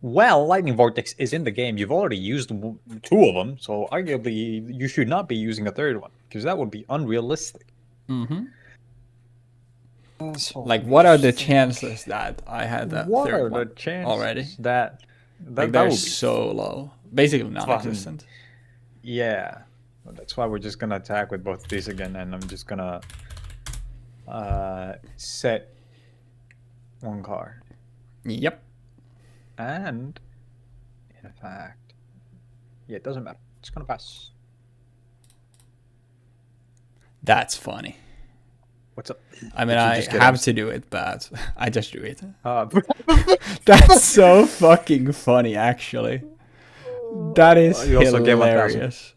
Well, Lightning Vortex is in the game. You've already used 2 of them, so arguably you should not be using a 3rd one because that would be unrealistic. Like, what are the chances that I had that what 3rd are one the chances already? That like, they're so low, basically non-existent. Yeah, that's why we're just gonna attack with both of these again, and I'm just gonna set 1 card. Yep. And in fact, yeah, it doesn't matter. It's gonna pass. That's funny. What's up? I mean, I have to do it, but I just do it. That's so fucking funny, actually. That is hilarious.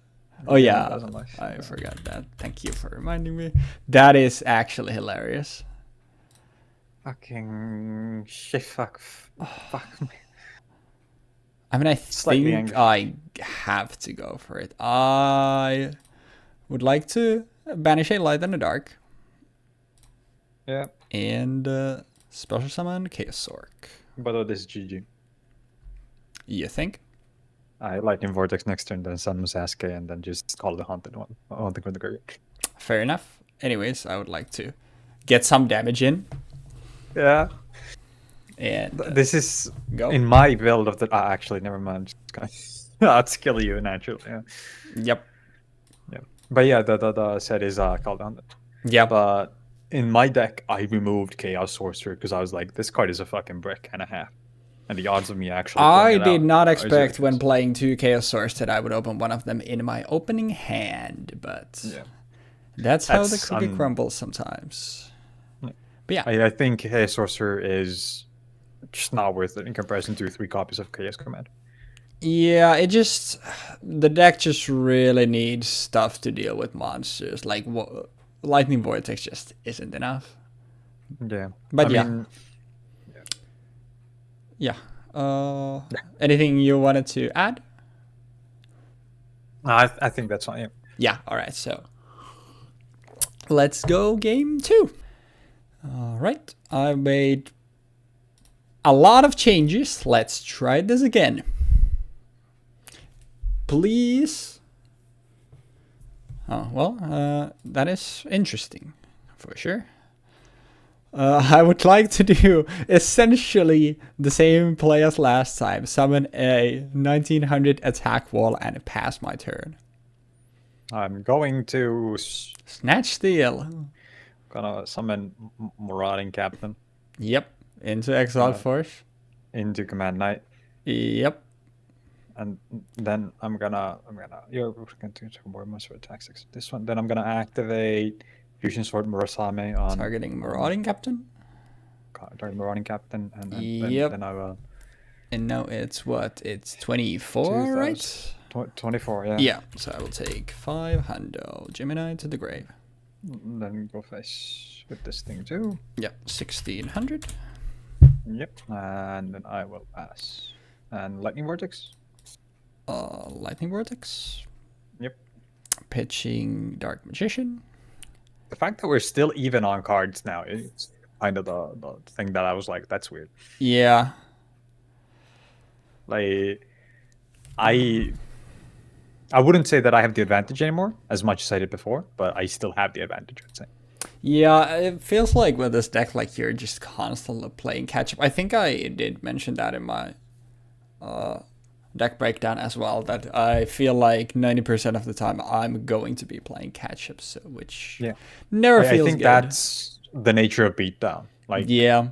Oh yeah, I forgot that. Thank you for reminding me. That is actually hilarious. Fucking shit, fuck me. I mean, I think I have to go for it. I would like to banish a light and a dark. Yeah. And special summon Chaos Orc. But this is GG. You think? I Lightning Vortex next turn, then summon Sasuke, and then just call the Haunted one. Haunted with the graveyard. Fair enough. Anyways, I would like to get some damage in. Yeah. And this is in my build of the. Actually, never mind. I'd skill you naturally. Yeah. Yep. Yeah. But yeah, the set is called Haunted. Yeah. But in my deck, I removed Chaos Sorcerer because I was like, this card is a fucking brick and a half. And the odds of me actually. I did not expect when playing 2 Chaos Swords that I would open one of them in my opening hand, but That's how the That's cookie crumbles sometimes. But yeah. I think Chaos Sorcerer is just not worth it in comparison to 3 copies of Chaos Command. Yeah, the deck just really needs stuff to deal with monsters. Like Lightning Vortex just isn't enough. Yeah, But yeah. Anything you wanted to add? I think that's fine. Yeah. Yeah. All right. So let's go game 2. All right. I made a lot of changes. Let's try this again. Please. Oh, well, that is interesting for sure. I would like to do essentially the same play as last time. Summon a 1900 attack wall and pass my turn. I'm going to Snatch Steal. Gonna summon Marauding Captain. Yep. Into Exile Force. Into Command Knight. Yep. And then I'm gonna you're going to more monster attacks. This one. Then I'm gonna activate Fusion Sword Murasame on targeting Marauding Captain. Targeting Marauding Captain, and then I will. And now it's what? It's 24, right? 24, yeah. Yeah. So I will take 500 Gemini to the grave. Then go face with this thing too. Yep, 1600. Yep, and then I will pass. And Lightning Vortex. Lightning Vortex. Yep. Pitching Dark Magician. The fact that we're still even on cards now is kind of the thing that I was like, that's weird. Yeah. Like, I wouldn't say that I have the advantage anymore, as much as I did before, but I still have the advantage, I'd say. Yeah, it feels like with this deck, like you're just constantly playing catch up. I think I did mention that in my deck breakdown as well, that I feel like 90% of the time I'm going to be playing catch up, so which never feels good. I think that's the nature of beatdown. Like, yeah.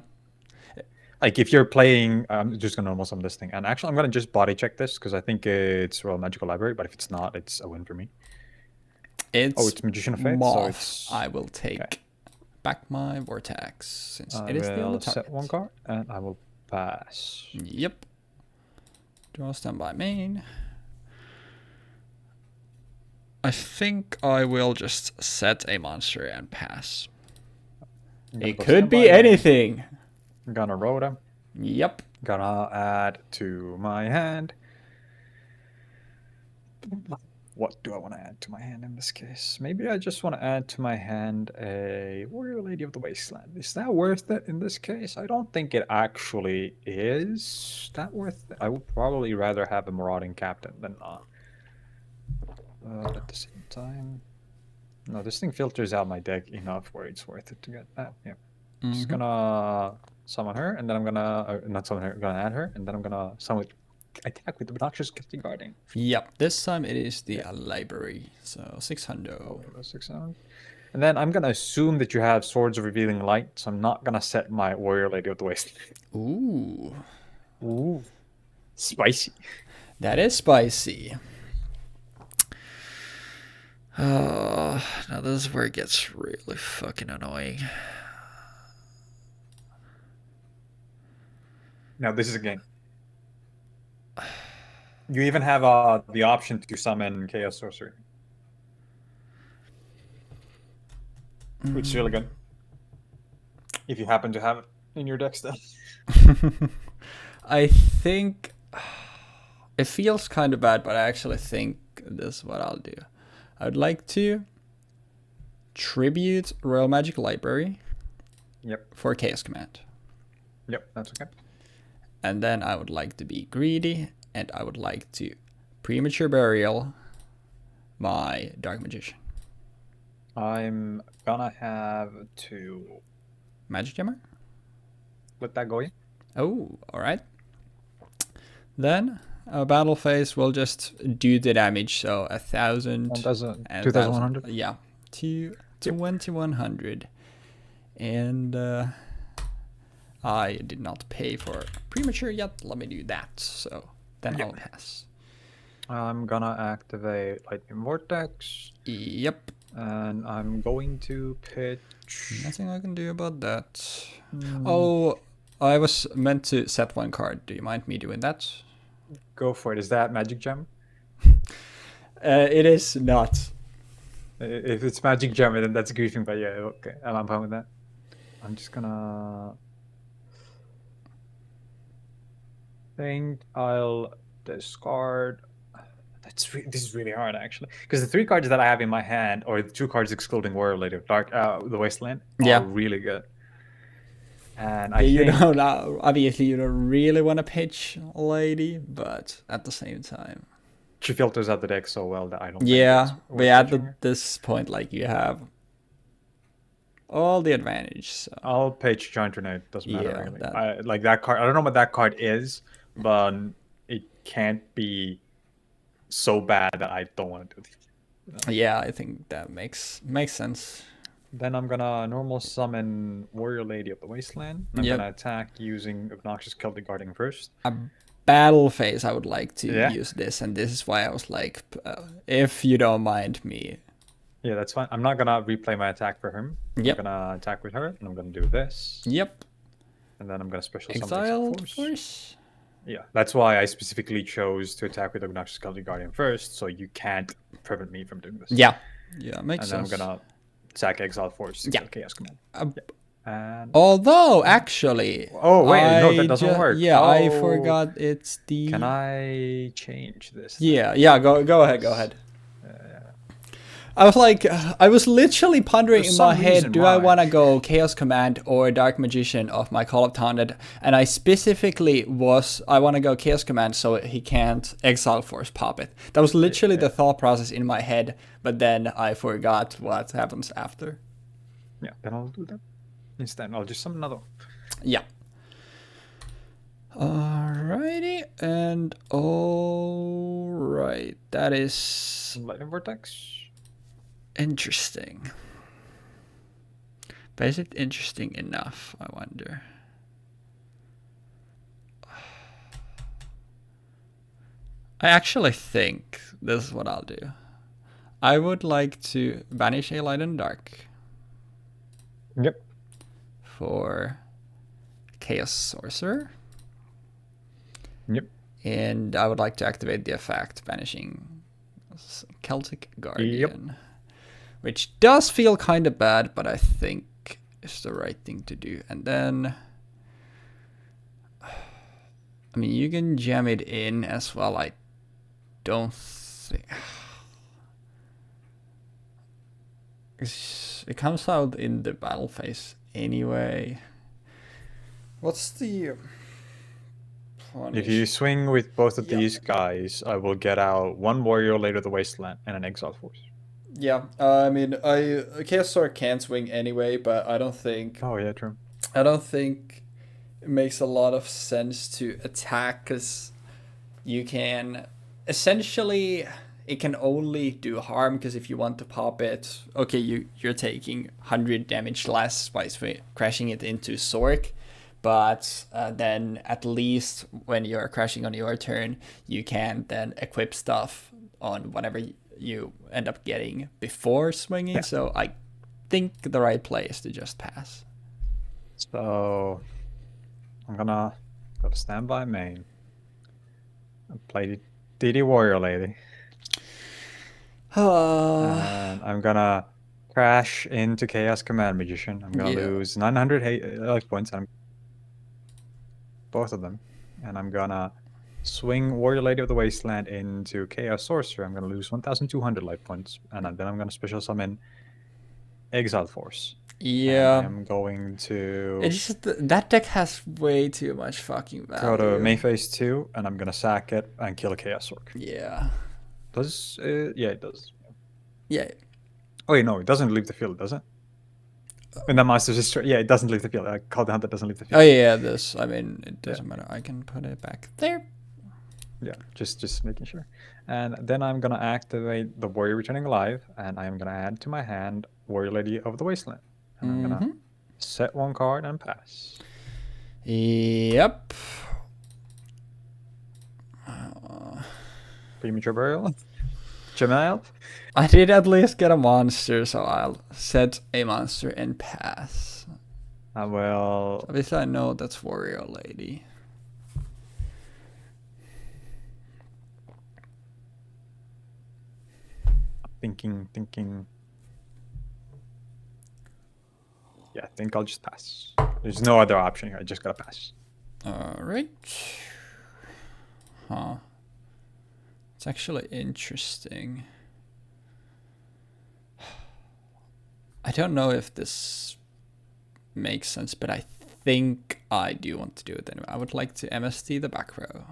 Like if you're playing, I'm just gonna normal summon this thing, and actually I'm gonna just body check this because I think it's Royal Magical Library, but if it's not, it's a win for me. It's Magician of Fate, Moth. so it's... I will take back my Vortex since it is the only target. Set one card, and I will pass. Yep. Draw standby main. I think I will just set a monster and pass. It could be anything. I'm gonna roll them. Yep. Gonna add to my hand. What do I want to add to my hand in this case? Maybe I just want to add to my hand a Warrior Lady of the Wasteland. Is that worth it in this case? I don't think it actually is that worth it. I would probably rather have a Marauding Captain than not. At the same time... No, this thing filters out my deck enough where it's worth it to get that. Yeah. Just gonna summon her, and then I'm gonna... not summon her, gonna add her, and then I'm gonna summon... attack with the obnoxious Gifting Guardian. Yep, this time it is the library. So 600. 600. And then I'm gonna assume that you have Swords of Revealing Light, so I'm not gonna set my Warrior Lady of the Wasteland. Ooh. Ooh. Spicy. That is spicy. Oh, now this is where it gets really fucking annoying. Now this is a game. You even have the option to summon Chaos Sorcery, which is really good. If you happen to have it in your deck still. I think it feels kind of bad, but I actually think this is what I'll do. I'd like to tribute Royal Magic Library. Yep. For Chaos Command. Yep, that's okay. And then I would like to be greedy, and I would like to premature burial my Dark Magician. I'm gonna have to Magic Jammer? let that go in. Oh, alright. Then a battle phase will just do the damage, so 1,000 and 2,100. Yeah, to 2,100. And I did not pay for premature yet. Let me do that. So then I'll pass. I'm gonna activate Lightning Vortex. Yep. And I'm going to pitch. Nothing I can do about that. Hmm. Oh, I was meant to set one card. Do you mind me doing that? Go for it. Is that Magic Gem? It is not. If it's Magic Gem, then that's griefing. But yeah, okay, I'm fine with that. I'm just gonna think I'll discard. This is really hard actually, because the 3 cards that I have in my hand, or the 2 cards excluding Warrior Lady of Dark, the Wasteland, Yeah. are really good. And Yeah, I you think don't obviously you don't really want to pitch Lady, but at the same time, she filters out the deck so well that I don't think yeah. it's But worth at pitching her. this point, like you have all the advantage. So I'll pitch Giant Tornado. Doesn't matter yeah, really. that I like that card. I don't know what that card is, but it can't be so bad that I don't want to do it. yeah, I think that makes sense. Then I'm gonna normal summon Warrior Lady of the Wasteland. And I'm Yep. gonna attack using Obnoxious Celtic Guardian first. A battle phase, I would like to Yeah. use this, and this is why I was like, if you don't mind me. Yeah, that's fine. I'm not gonna replay my attack for him. Yep. I'm gonna attack with her, and I'm gonna do this. Yep. And then I'm gonna special summon Exile Force. Force. Yeah, that's why I specifically chose to attack with Obnoxious Celtic Guardian first, so you can't prevent me from doing this. Yeah. Yeah, makes And then sense. I'm gonna sack Exile Force to Yeah. kill Chaos Command. And Although, actually... oh, wait, no, that doesn't work. Yeah, I Oh. forgot it's the... Can I change this? Yeah, yeah, go ahead. I was like, I was literally pondering There's in my some head, reason do I why. want to go Chaos Command or Dark Magician of my Call of Taunted? And I specifically I want to go Chaos Command so he can't Exile Force pop it. That was literally the thought process in my head, but then I forgot what happens after. Yeah, then I'll do that. Instead, I'll just summon another one. Yeah. Alrighty, and alright, that is Lightning Vortex. interesting. But is it interesting enough, I wonder? I actually think this is what I'll do. I would like to banish a light and dark. Yep. For Chaos Sorcerer. Yep. And I would like to activate the effect banishing Celtic Guardian. Which does feel kind of bad, but I think is the right thing to do. And then... I mean, you can jam it in as well. I don't think... It comes out in the battle phase anyway. What's the... If you swing with both of these guys, I will get out 1 Warrior Lady of the Wasteland and an Exile Force. Yeah, I mean, Chaos Sword can swing anyway, but I don't think... Oh, yeah, true. I don't think it makes a lot of sense to attack, because you can... Essentially, it can only do harm, because if you want to pop it, okay, you're taking 100 damage less by crashing it into Sork, but then at least when you're crashing on your turn, you can then equip stuff on whatever you end up getting before swinging. Yeah. So I think the right play is to just pass. So I'm gonna go to standby main and play DD Warrior Lady. And I'm gonna crash into Chaos Command Magician. I'm gonna lose 900 life points. Both of them. And I'm gonna swing Warrior Lady of the Wasteland into Chaos Sorcerer. I'm gonna lose 1,200 life points. And then I'm gonna special summon Exile Force. Yeah. And I'm going to... It's just that deck has way too much fucking value. Go to main phase 2, and I'm gonna sack it and kill a Chaos Orc. Yeah. Does yeah, it does. Yeah. Oh wait, no, it doesn't leave the field, does it? In the Master's History, yeah, it doesn't leave the field. I called the Hunter doesn't leave the field. Oh yeah, this. I mean, it doesn't matter. I can put it back there. Yeah, just making sure. And then I'm gonna activate the Warrior Returning Alive, and I'm gonna add to my hand Warrior Lady of the Wasteland. And I'm gonna set 1 card and pass. Yep. Premature Burial. Jamail? I did at least get a monster, so I'll set a monster and pass. I will. At least I know that's Warrior Lady. Thinking. Yeah, I think I'll just pass. There's no other option here. I just gotta pass. Alright. Huh. It's actually interesting. I don't know if this makes sense, but I think I do want to do it anyway. I would like to MST the back row.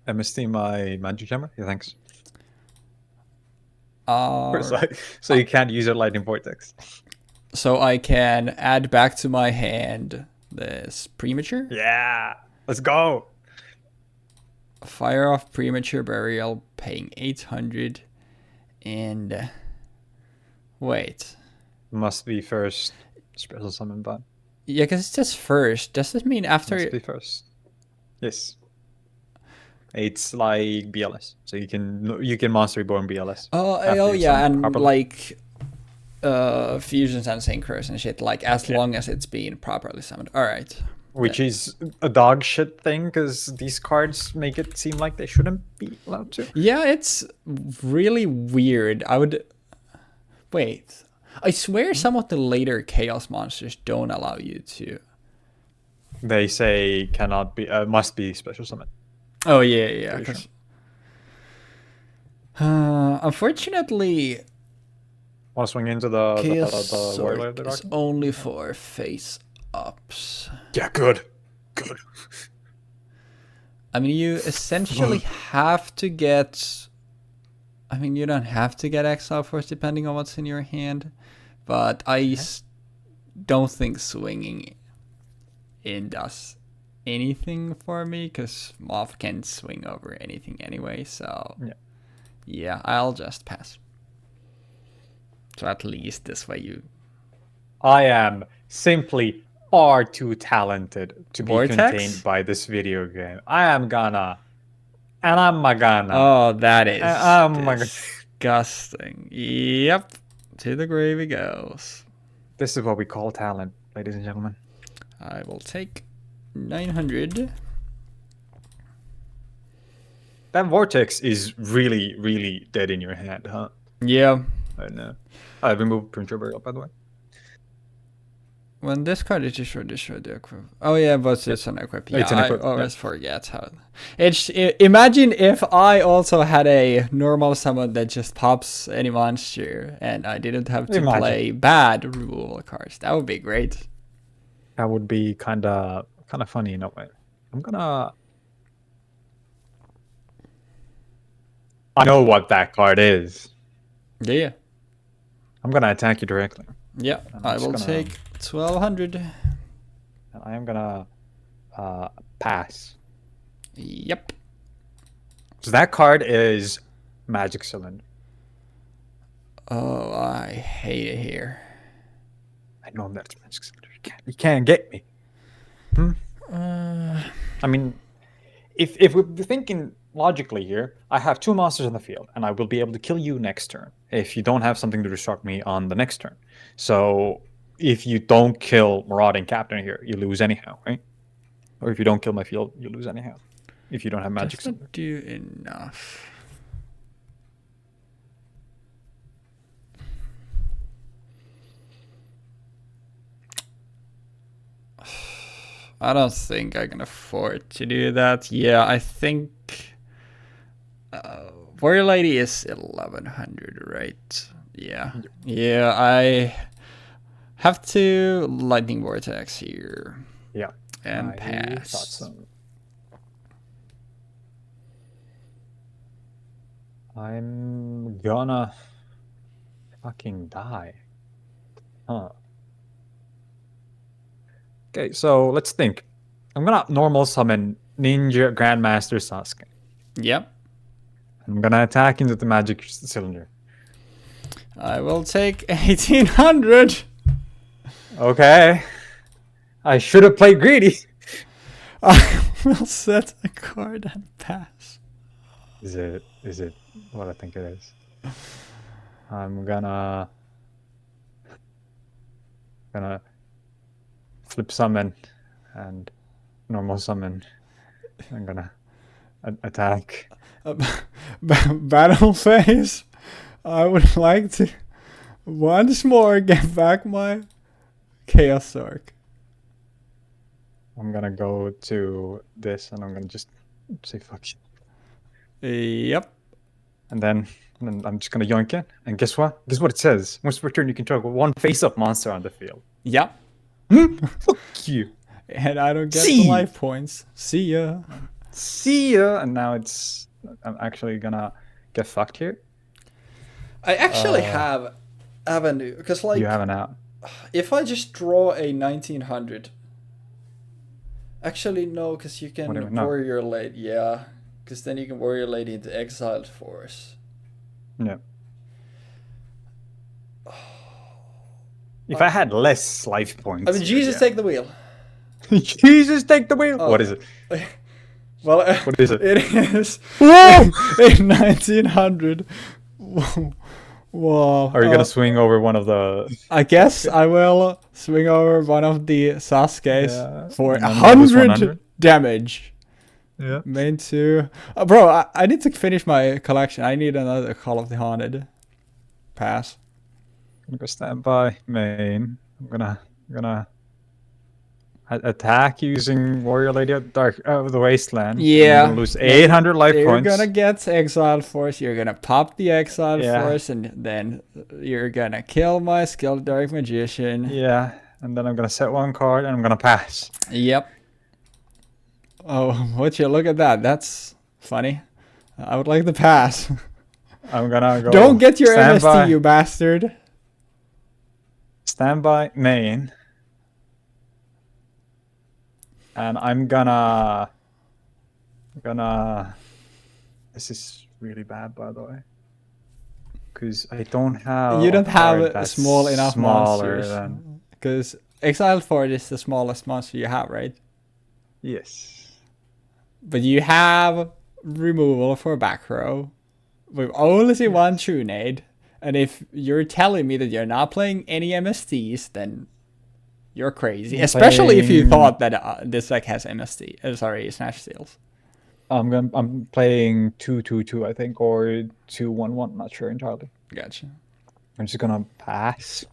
MST my magic hammer? Yeah, thanks. So you can't use your lightning vortex. So I can add back to my hand this premature. Yeah, let's go. Fire off premature burial, paying 800, and wait. Must be first special summon bot. Yeah, because it's just first. Does this mean after? Must be first. Yes. It's like BLS, so you can monster reborn BLS. Oh yeah, and properly. like fusions and synchros and shit. Like as long as it's being properly summoned. All right. Which is a dog shit thing, because these cards make it seem like they shouldn't be allowed to. Yeah, it's really weird. I would wait. I swear some of the later chaos monsters don't allow you to. They say cannot be, must be special summon. Oh yeah. Pretty Sure. Unfortunately, Want to swing into the chaos warlord? is only for face ups. Yeah, good. I mean, you essentially have to get. I mean, you don't have to get Exile Force depending on what's in your hand, but I don't think swinging in does anything for me because Moth can swing over anything anyway. So yeah, I'll just pass. So at least this way you. I am simply far too talented to be Vortex? contained by this video game. I'm gonna. Oh, that is my God. disgusting. Yep. To the grave he goes. This is what we call talent, ladies and gentlemen. I will take 900. That vortex is really, really dead in your hand, huh? Yeah. I know. I removed premature burial, by the way. When this card is destroyed the equip. Oh yeah, but it's an equip. Yeah, It's an equip, I always forget how. Imagine if I also had a normal summon that just pops any monster, and I didn't have to play bad removal cards. That would be great. That would be kind of funny in a way. I know what that card is. Yeah. I'm gonna attack you directly. Yeah, I will take 1200. And I am gonna pass. Yep. So that card is Magic Cylinder. Oh, I hate it here. I know that's Magic Cylinder. You can't get me. I mean, if we're thinking logically here, I have 2 monsters on the field, and I will be able to kill you next turn if you don't have something to destruct me on the next turn. So if you don't kill Marauding Captain here, you lose anyhow, right? Or if you don't kill my field, you lose anyhow. If you don't have Magic Cylinder. Doesn't do enough. I don't think I can afford to do that. Yeah, I think Warrior Lady is 1100, right? Yeah. Yeah, I have to Lightning Vortex here. Yeah. And I pass. thought so. I'm gonna fucking die. Huh. Okay, so let's think. I'm gonna normal summon Ninja Grandmaster Sasuke. Yep. I'm gonna attack into the Magic Cylinder. I will take 1800. Okay. I should have played greedy. I will set a card and pass. Is it what I think it is? I'm gonna flip summon and normal summon. I'm gonna attack. Battle phase. I would like to once more get back my Chaos Orc. I'm gonna go to this and I'm gonna just say fuck you. Yep. And then I'm just gonna yoink it. And guess what? Guess what it says? Once per turn, you control one face-up monster on the field. Yep. Fuck you. And I don't get See the ya. life points. See ya. See ya. And now I'm actually gonna get fucked here. I actually have avenue because like You have an out. if I just draw a 1900. Actually no, because you can Whatever, no. warrior lady. Yeah, because then you can warrior lady into exiled force. Yeah. If I had less life points. I mean, Jesus, take the wheel. Jesus, take the wheel. What is it? Well, What is it? It is Whoa! a 1900. Whoa. Are you gonna swing over one of the? I guess I will swing over one of the Sasuke's for and then this 100 damage. Yeah. Main 2. Bro, I need to finish my collection. I need another Call of the Haunted. Pass. I'm gonna stand by main. I'm gonna attack using Warrior Lady of the Wasteland. Yeah. I'm gonna lose 800 life You're points. gonna get Exiled Force. You're gonna pop the Exiled Yeah. Force, and then you're gonna kill my Skilled Dark Magician. Yeah, and then I'm gonna set one card and I'm gonna pass. Yep. Oh, would you look at that? That's funny. I would like to pass. I'm gonna go. Don't get your stand MST, by, you bastard. Stand by main. And I'm gonna. This is really bad, by the way. Because I don't have. You don't a card have that's small enough smaller monsters. than. Because Exiled Force is the smallest monster you have, right? Yes. But you have removal for back row. We've only seen one Trunade. And if you're telling me that you're not playing any MSTs, then you're crazy. I'm Especially if you playing- thought that this deck has MST. Snatch Steals. I'm playing 2/2/2, I think, or 2/1/1. Not sure entirely. Gotcha. I'm just gonna pass.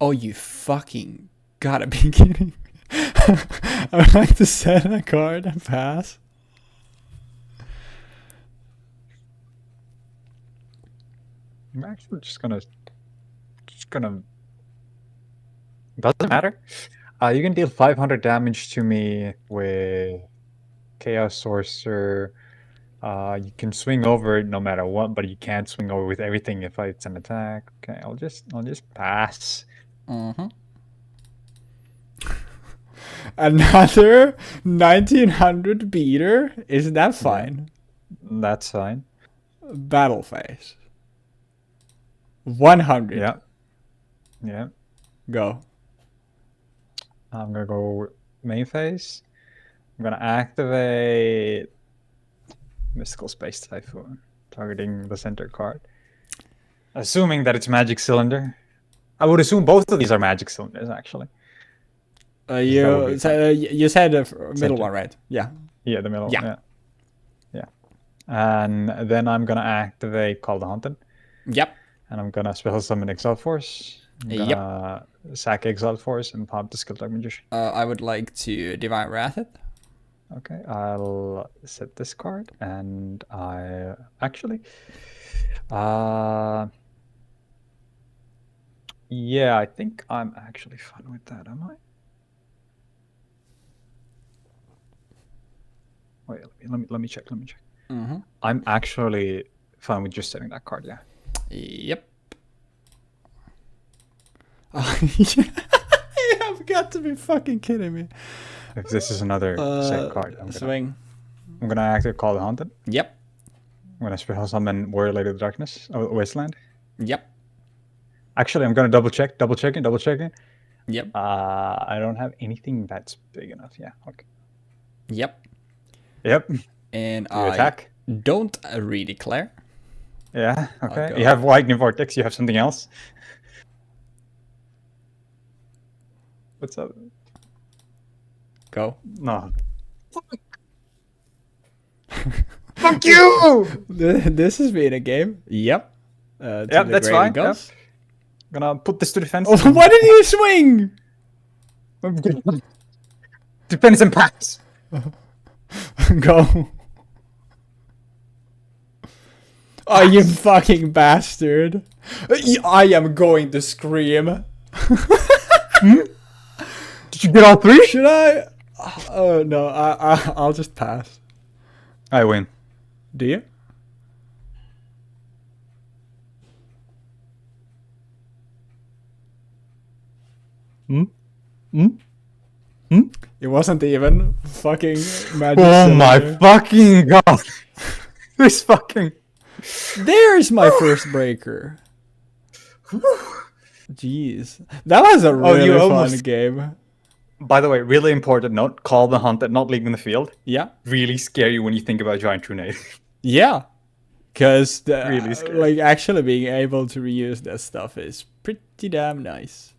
Oh, you fucking gotta be kidding me. I would like to set a card and pass. I'm actually just gonna. Doesn't matter. You can deal 500 damage to me with Chaos Sorcerer. You can swing over it no matter what, but you can't swing over with everything if it's an attack. Okay, I'll just pass. Mm-hmm. Another 1900 beater? Isn't that fine? That's fine. Battle phase. 100. Yeah. Yeah. Go. I'm gonna go main phase. I'm gonna activate Mystical Space Typhoon, targeting the center card. Assuming that it's Magic Cylinder. I would assume both of these are Magic Cylinders, actually. You said the middle Center. one, right? Yeah. Yeah, the middle. Yeah. Yeah. And then I'm gonna activate Call the Haunted. Yep. And I'm gonna special summon Exile Force. I'm gonna sack Exile Force and pop the Skilled Dark Magician. I would like to Divine Wrath it. Okay, I'll set this card, and I actually, yeah, I think I'm actually fine with that. Am I? Wait, let me check. Mm-hmm. I'm actually fine with just setting that card. Yeah. Yep. You have got to be fucking kidding me. If this is another set card, Swing. I'm gonna activate Call the Haunted. Yep. I'm gonna special summon Warrior Lady of Darkness, Wasteland. Yep. Actually, I'm gonna double checking. Yep. I don't have anything that's big enough. Yeah. Okay. Yep. Yep. and Do you I attack? don't redeclare. Yeah, okay. go. You have Lightning Vortex, you have something else? What's up? Go. No. Fuck you! This has been a game. Yep. To Yep, the that's grave it fine. Yep. goes. Gonna put this to defense. Oh, why did you swing? Defense and pass. Go. Oh, you fucking bastard. I am going to scream. Did you get all three? Should I? Oh, no. I'll just pass. I win. Do you? It wasn't even fucking magic. Oh my cylinder. fucking god. This fucking... There's my first breaker. Jeez. That was a really fun almost- game. By the way, really important note, call the hunted, not leaving the field. Yeah. Really scary when you think about Giant Trunade. Yeah. Because Really scary. like actually being able to reuse that stuff is pretty damn nice.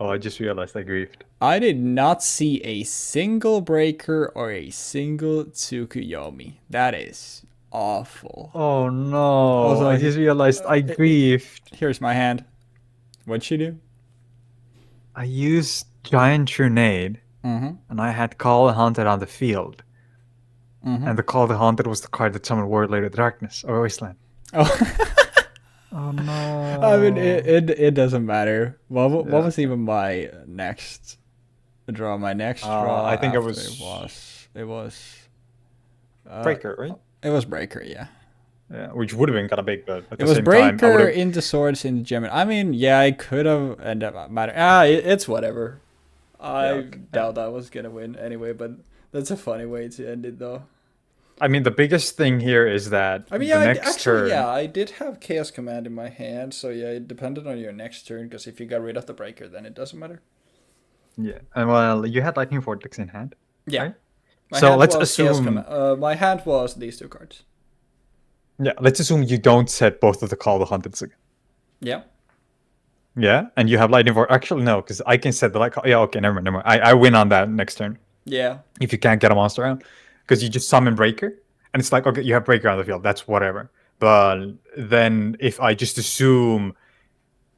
Oh, I just realized I griefed. I did not see a single breaker or a single Tsukuyomi. That is awful. Oh no, Also, I just realized I griefed. Here's my hand. What'd she do? I used Giant Trunade, Mm-hmm. and I had Call the Hunted on the field. Mm-hmm. And the Call the Hunted was the card that summoned Word Later Darkness, or Wasteland. Oh. Oh no. I mean, it doesn't matter. What Yeah. was even my next draw? My next draw. I think it after was- It was. Breaker, right? It was breaker. Yeah. Yeah, which would have been kind of big, but at It the was same time, I breaker would've- into swords into Gemini. I mean, yeah, I could have ended up matter. It's whatever. I okay. doubt I was gonna win anyway, but that's a funny way to end it, though. I mean, the biggest thing here is that I mean, the yeah, next turn. yeah, I did have Chaos Command in my hand, so yeah, it depended on your next turn. Because if you got rid of the breaker, then it doesn't matter. Yeah, and well, you had Lightning Vortex in hand. Yeah. Right? My So hand let's was Chaos assume- Command. My hand was these two cards. Yeah, let's assume you don't set both of the Call the Hunteds again. Yeah. Yeah, and you have Lightning Vortex. Actually, no, because I can set the light. Yeah, okay, never mind. I win on that next turn Yeah. if you can't get a monster out, because you just summon Breaker, and it's like, okay, you have Breaker on the field. That's whatever. But then if I just assume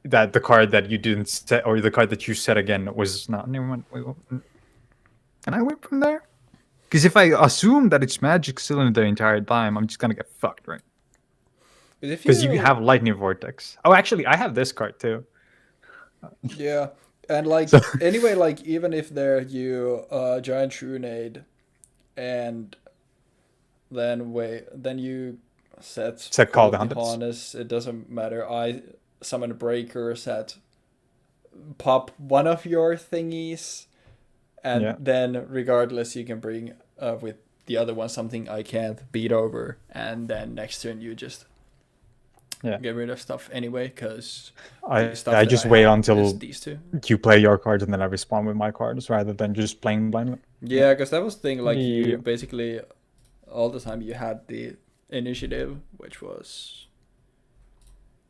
that the card that you didn't set, or the card that you set again, was not, never mind. And I win from there. Because if I assume that it's Magic Cylinder the entire time, I'm just gonna get fucked, right? Because you have Lightning Vortex. Oh, actually, I have this card too. Yeah. And like So- anyway, like even if there you Giant Trunade, and then you set Call the Call of Hunteds. Harness, it doesn't matter. I summon a breaker, set pop one of your thingies, and Yeah. then regardless you can bring with the other one something I can't beat over, and then next turn you just get rid of stuff anyway, because I just wait until these two. you play your cards and then I respond with my cards rather than just playing blindly. Yeah, because that was the thing, like Yeah. you basically all the time you had the initiative, which was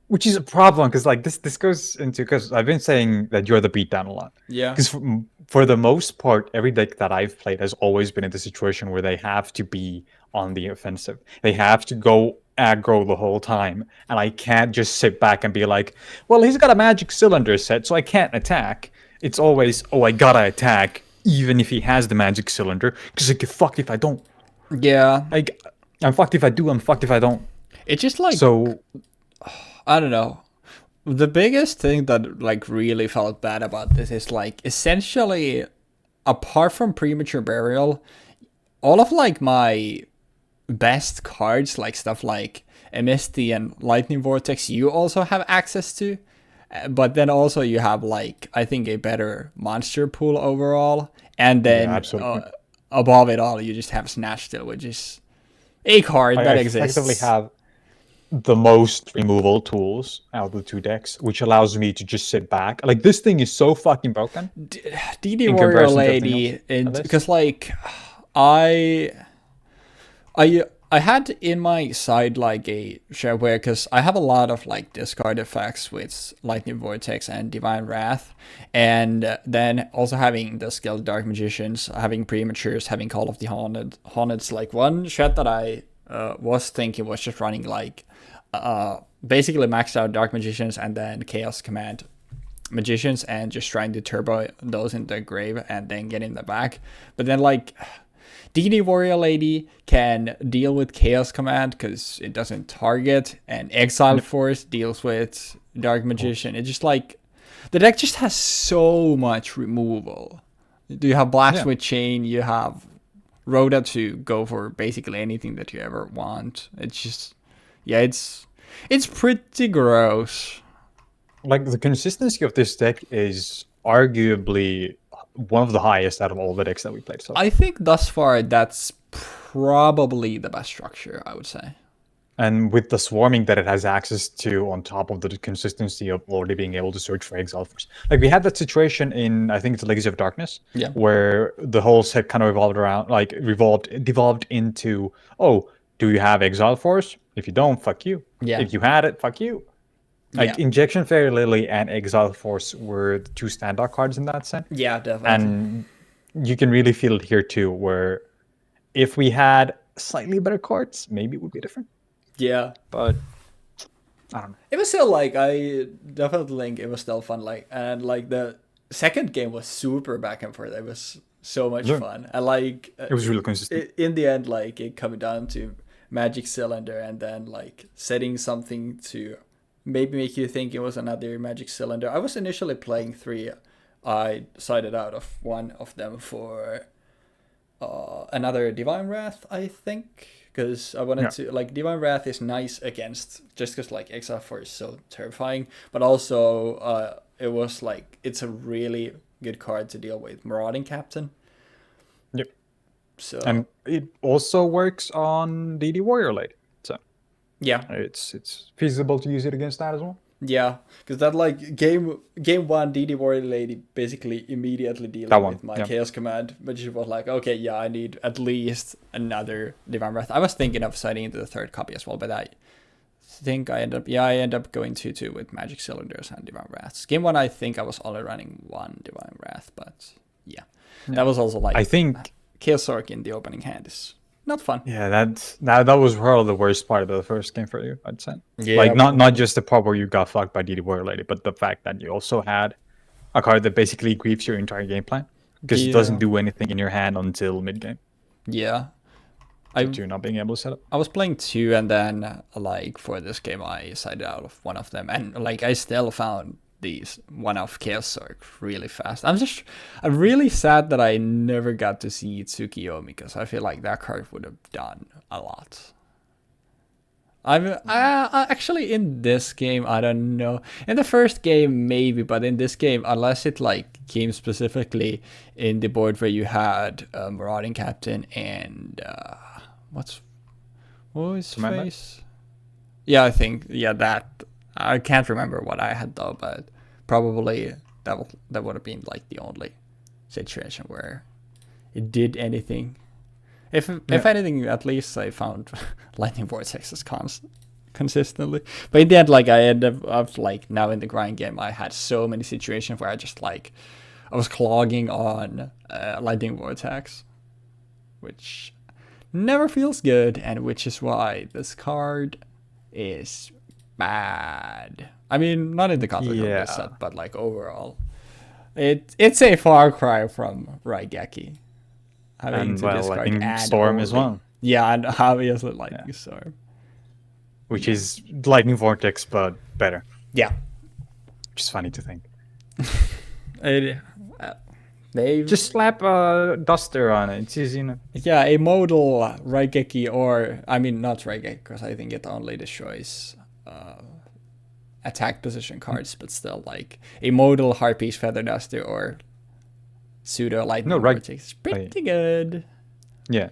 Which is a problem because like this goes into, because I've been saying that you're the beatdown a lot. yeah. Because for the most part, every deck that I've played has always been in the situation where they have to be on the offensive. They have to go aggro the whole time, and I can't just sit back and be like, well, he's got a Magic Cylinder set, so I can't attack. It's always, oh, I gotta attack, even if he has the Magic Cylinder, because I get fucked if I don't. Yeah, I'm fucked if I do, I'm fucked if I don't. it's just like So, I don't know. The biggest thing that like really felt bad about this is like essentially, apart from Premature Burial, all of like my best cards, like stuff like Misty and Lightning Vortex, you also have access to. But then also you have like, I think, a better monster pool overall. And then absolutely. above it all, you just have Snatch Still, which is a card that I exists. effectively have the most removal tools out of the two decks, which allows me to just sit back. Like, this thing is so fucking broken. DD in Warrior comparison to everything Lady, else. because like I I had in my side like a shareware because I have a lot of like discard effects with Lightning Vortex and Divine Wrath, and then also having the skilled Dark Magicians, having Prematures, having Call of the Haunted. Like one shot that I was thinking was just running like basically maxed out Dark Magicians and then Chaos Command Magicians and just trying to turbo those in the grave and then get in the back. But then like DD Warrior Lady can deal with Chaos Command because it doesn't target, and Exile Force deals with Dark Magician. It's just like the deck just has so much removal. You have Blacksmith Chain, you have Rhoda to go for basically anything that you ever want. It's just, it's pretty gross. Like the consistency of this deck is arguably one of the highest out of all the decks that we played. So I think thus far that's probably the best structure, I would say. And with the swarming that it has access to, on top of the consistency of already being able to search for Exile Force. Like we had that situation in, I think it's Legacy of Darkness, where the whole set kind of devolved into, oh, do you have Exile Force? If you don't, fuck you. Yeah. If you had it, fuck you. Like Injection Fairy Lily and Exile Force were the two standout cards in that set. Yeah, definitely. And you can really feel it here too, where if we had slightly better cards, maybe it would be different. Yeah. But I don't know. It was still like, I definitely think it was still fun. Like, and like the second game was super back and forth. It was so much fun. And like it was really consistent. In the end, like it coming down to Magic Cylinder and then like setting something to maybe make you think it was another Magic Cylinder. I was initially playing 3. I decided out of one of them for another Divine Wrath, I think. Because I wanted to, like, Divine Wrath is nice against, just because, like, Exile Force is so terrifying. But also, it was, like, it's a really good card to deal with Marauding Captain. Yep. So. And it also works on DD Warrior Lady. So. Yeah. It's feasible to use it against that as well. Yeah, because that, like, game 1, DD Warrior Lady basically immediately dealing with my Chaos Command, but she was like, okay, I need at least another Divine Wrath. I was thinking of signing into the 3rd copy as well, but I think I end up going 2-2 with Magic Cylinders and Divine Wraths. Game 1, I think I was only running 1 Divine Wrath, but that was also like, I think Chaos Orc in the opening hand is not fun. Yeah, that was probably the worst part of the first game for you, I'd say. Yeah, like not just the part where you got fucked by DD Warrior Lady, but the fact that you also had a card that basically griefs your entire game plan because it doesn't do anything in your hand until mid game. Yeah, you're not being able to set up. I was playing 2, and then like for this game, I decided out of one of them, and like I still found these one-off Chaos Orc really fast. I'm really sad that I never got to see Tsukiyomi because I feel like that card would have done a lot. I actually in this game, I don't know. In the first game maybe, but in this game, unless it like came specifically in the board where you had Marauding Captain and what was his face? Yeah, I think that. I can't remember what I had though, but probably that would have been like the only situation where it did anything. If anything, at least I found Lightning Vortexes consistently. But in the end, like I ended up like now in the grind game, I had so many situations where I just like I was clogging on Lightning Vortex, which never feels good, and which is why this card is bad. I mean, not in the context of this set, but like overall, it's a far cry from Raigeki. And Lightning Storm as well. Yeah, and obviously Lightning Storm, which is Lightning Vortex but better. Yeah, which is funny to think. They just slap a duster on it. It's easy enough. Yeah, a modal Raigeki, or I mean not Raigeki because I think it only destroys attack position cards, but still like a modal Harpies Feather Duster or pseudo Lightning Vortex is pretty good. Yeah,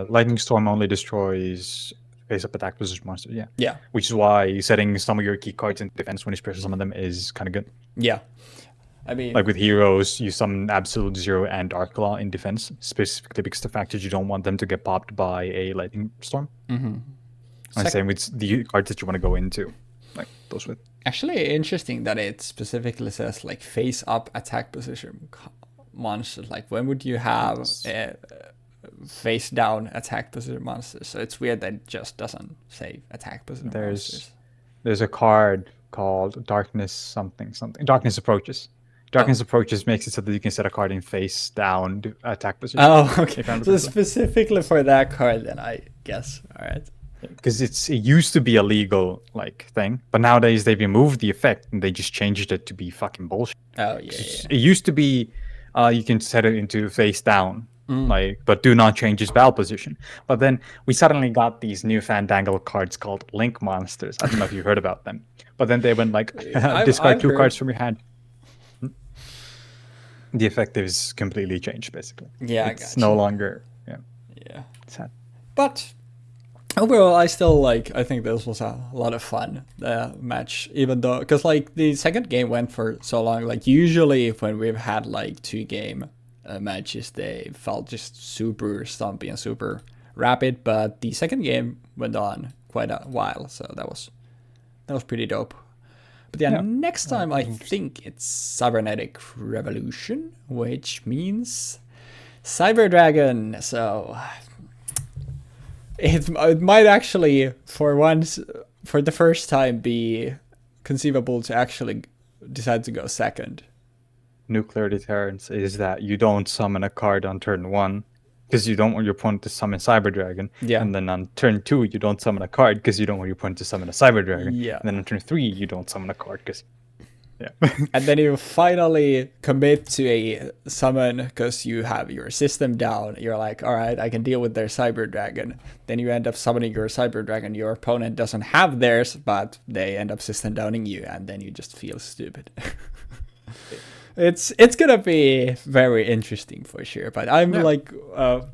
Lightning Storm only destroys face-up attack position monsters. Yeah, which is why setting some of your key cards in defense when you special some of them is kind of good. Yeah. I mean, Like with heroes, you summon Absolute Zero and Dark Claw in defense, specifically because the fact that you don't want them to get popped by a lightning storm. And same with the cards that you want to go into, like those with. actually interesting that it specifically says like face up attack position monsters. Like when would you have face down attack position monsters? So it's weird that it just doesn't say attack position monsters. There's a card called Darkness something. Darkness Approaches. Darkness Approaches makes it so that you can set a card in face down attack position. Oh, okay. So specifically for that card, then I guess. All right. Because it used to be a legal like thing, but nowadays they've removed the effect and they just changed it to be fucking bullshit. Oh yeah. It used to be you can set it into face down, like, but do not change its battle position. But then we suddenly got these new Fandangle cards called Link Monsters. I don't know if you heard about them, but then they went like discard two cards from your hand. The effect is completely changed, basically. Yeah, it's no longer. Yeah. Sad. But overall, I think this was a lot of fun match, even though, because like the second game went for so long. Like usually when we've had like 2-game matches, they felt just super stumpy and super rapid, but the second game went on quite a while, so that was pretty dope. But yeah, next time I think it's Cybernetic Revolution, which means Cyber Dragon. So it might actually, for the first time, be conceivable to actually decide to go second. Nuclear Deterrence is that you don't summon a card on turn 1 because you don't want your opponent to summon Cyber Dragon. Yeah. And then on turn 2, you don't summon a card because you don't want your opponent to summon a Cyber Dragon. Yeah. And then on turn 3, you don't summon a card because... Yeah. And then you finally commit to a summon because you have your system down. You're like, all right, I can deal with their Cyber Dragon. Then you end up summoning your Cyber Dragon. Your opponent doesn't have theirs, but they end up system downing you, and then you just feel stupid. It's gonna be very interesting for sure. But I'm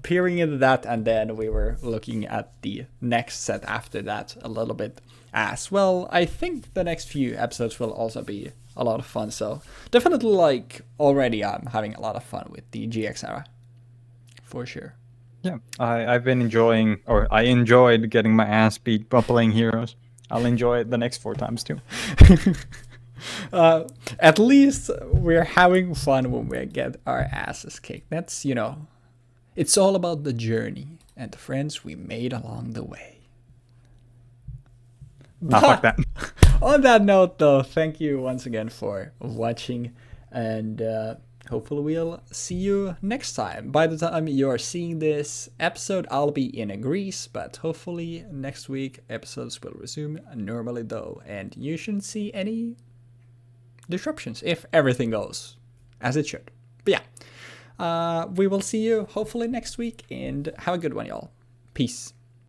peering into that, and then we were looking at the next set after that a little bit as well. I think the next few episodes will also be a lot of fun. So definitely, already I'm having a lot of fun with the Jeexx era, for sure. Yeah, I've been enjoying, or I enjoyed getting my ass beat by playing heroes. I'll enjoy it the next 4 times too. At least we're having fun when we get our asses kicked. That's, it's all about the journey and the friends we made along the way. Fuck that. On that note, though, thank you once again for watching, and hopefully we'll see you next time. By the time you're seeing this episode, I'll be in Greece, but hopefully next week episodes will resume normally, though, and you shouldn't see any disruptions if everything goes as it should. But yeah, we will see you hopefully next week, and have a good one, y'all. Peace.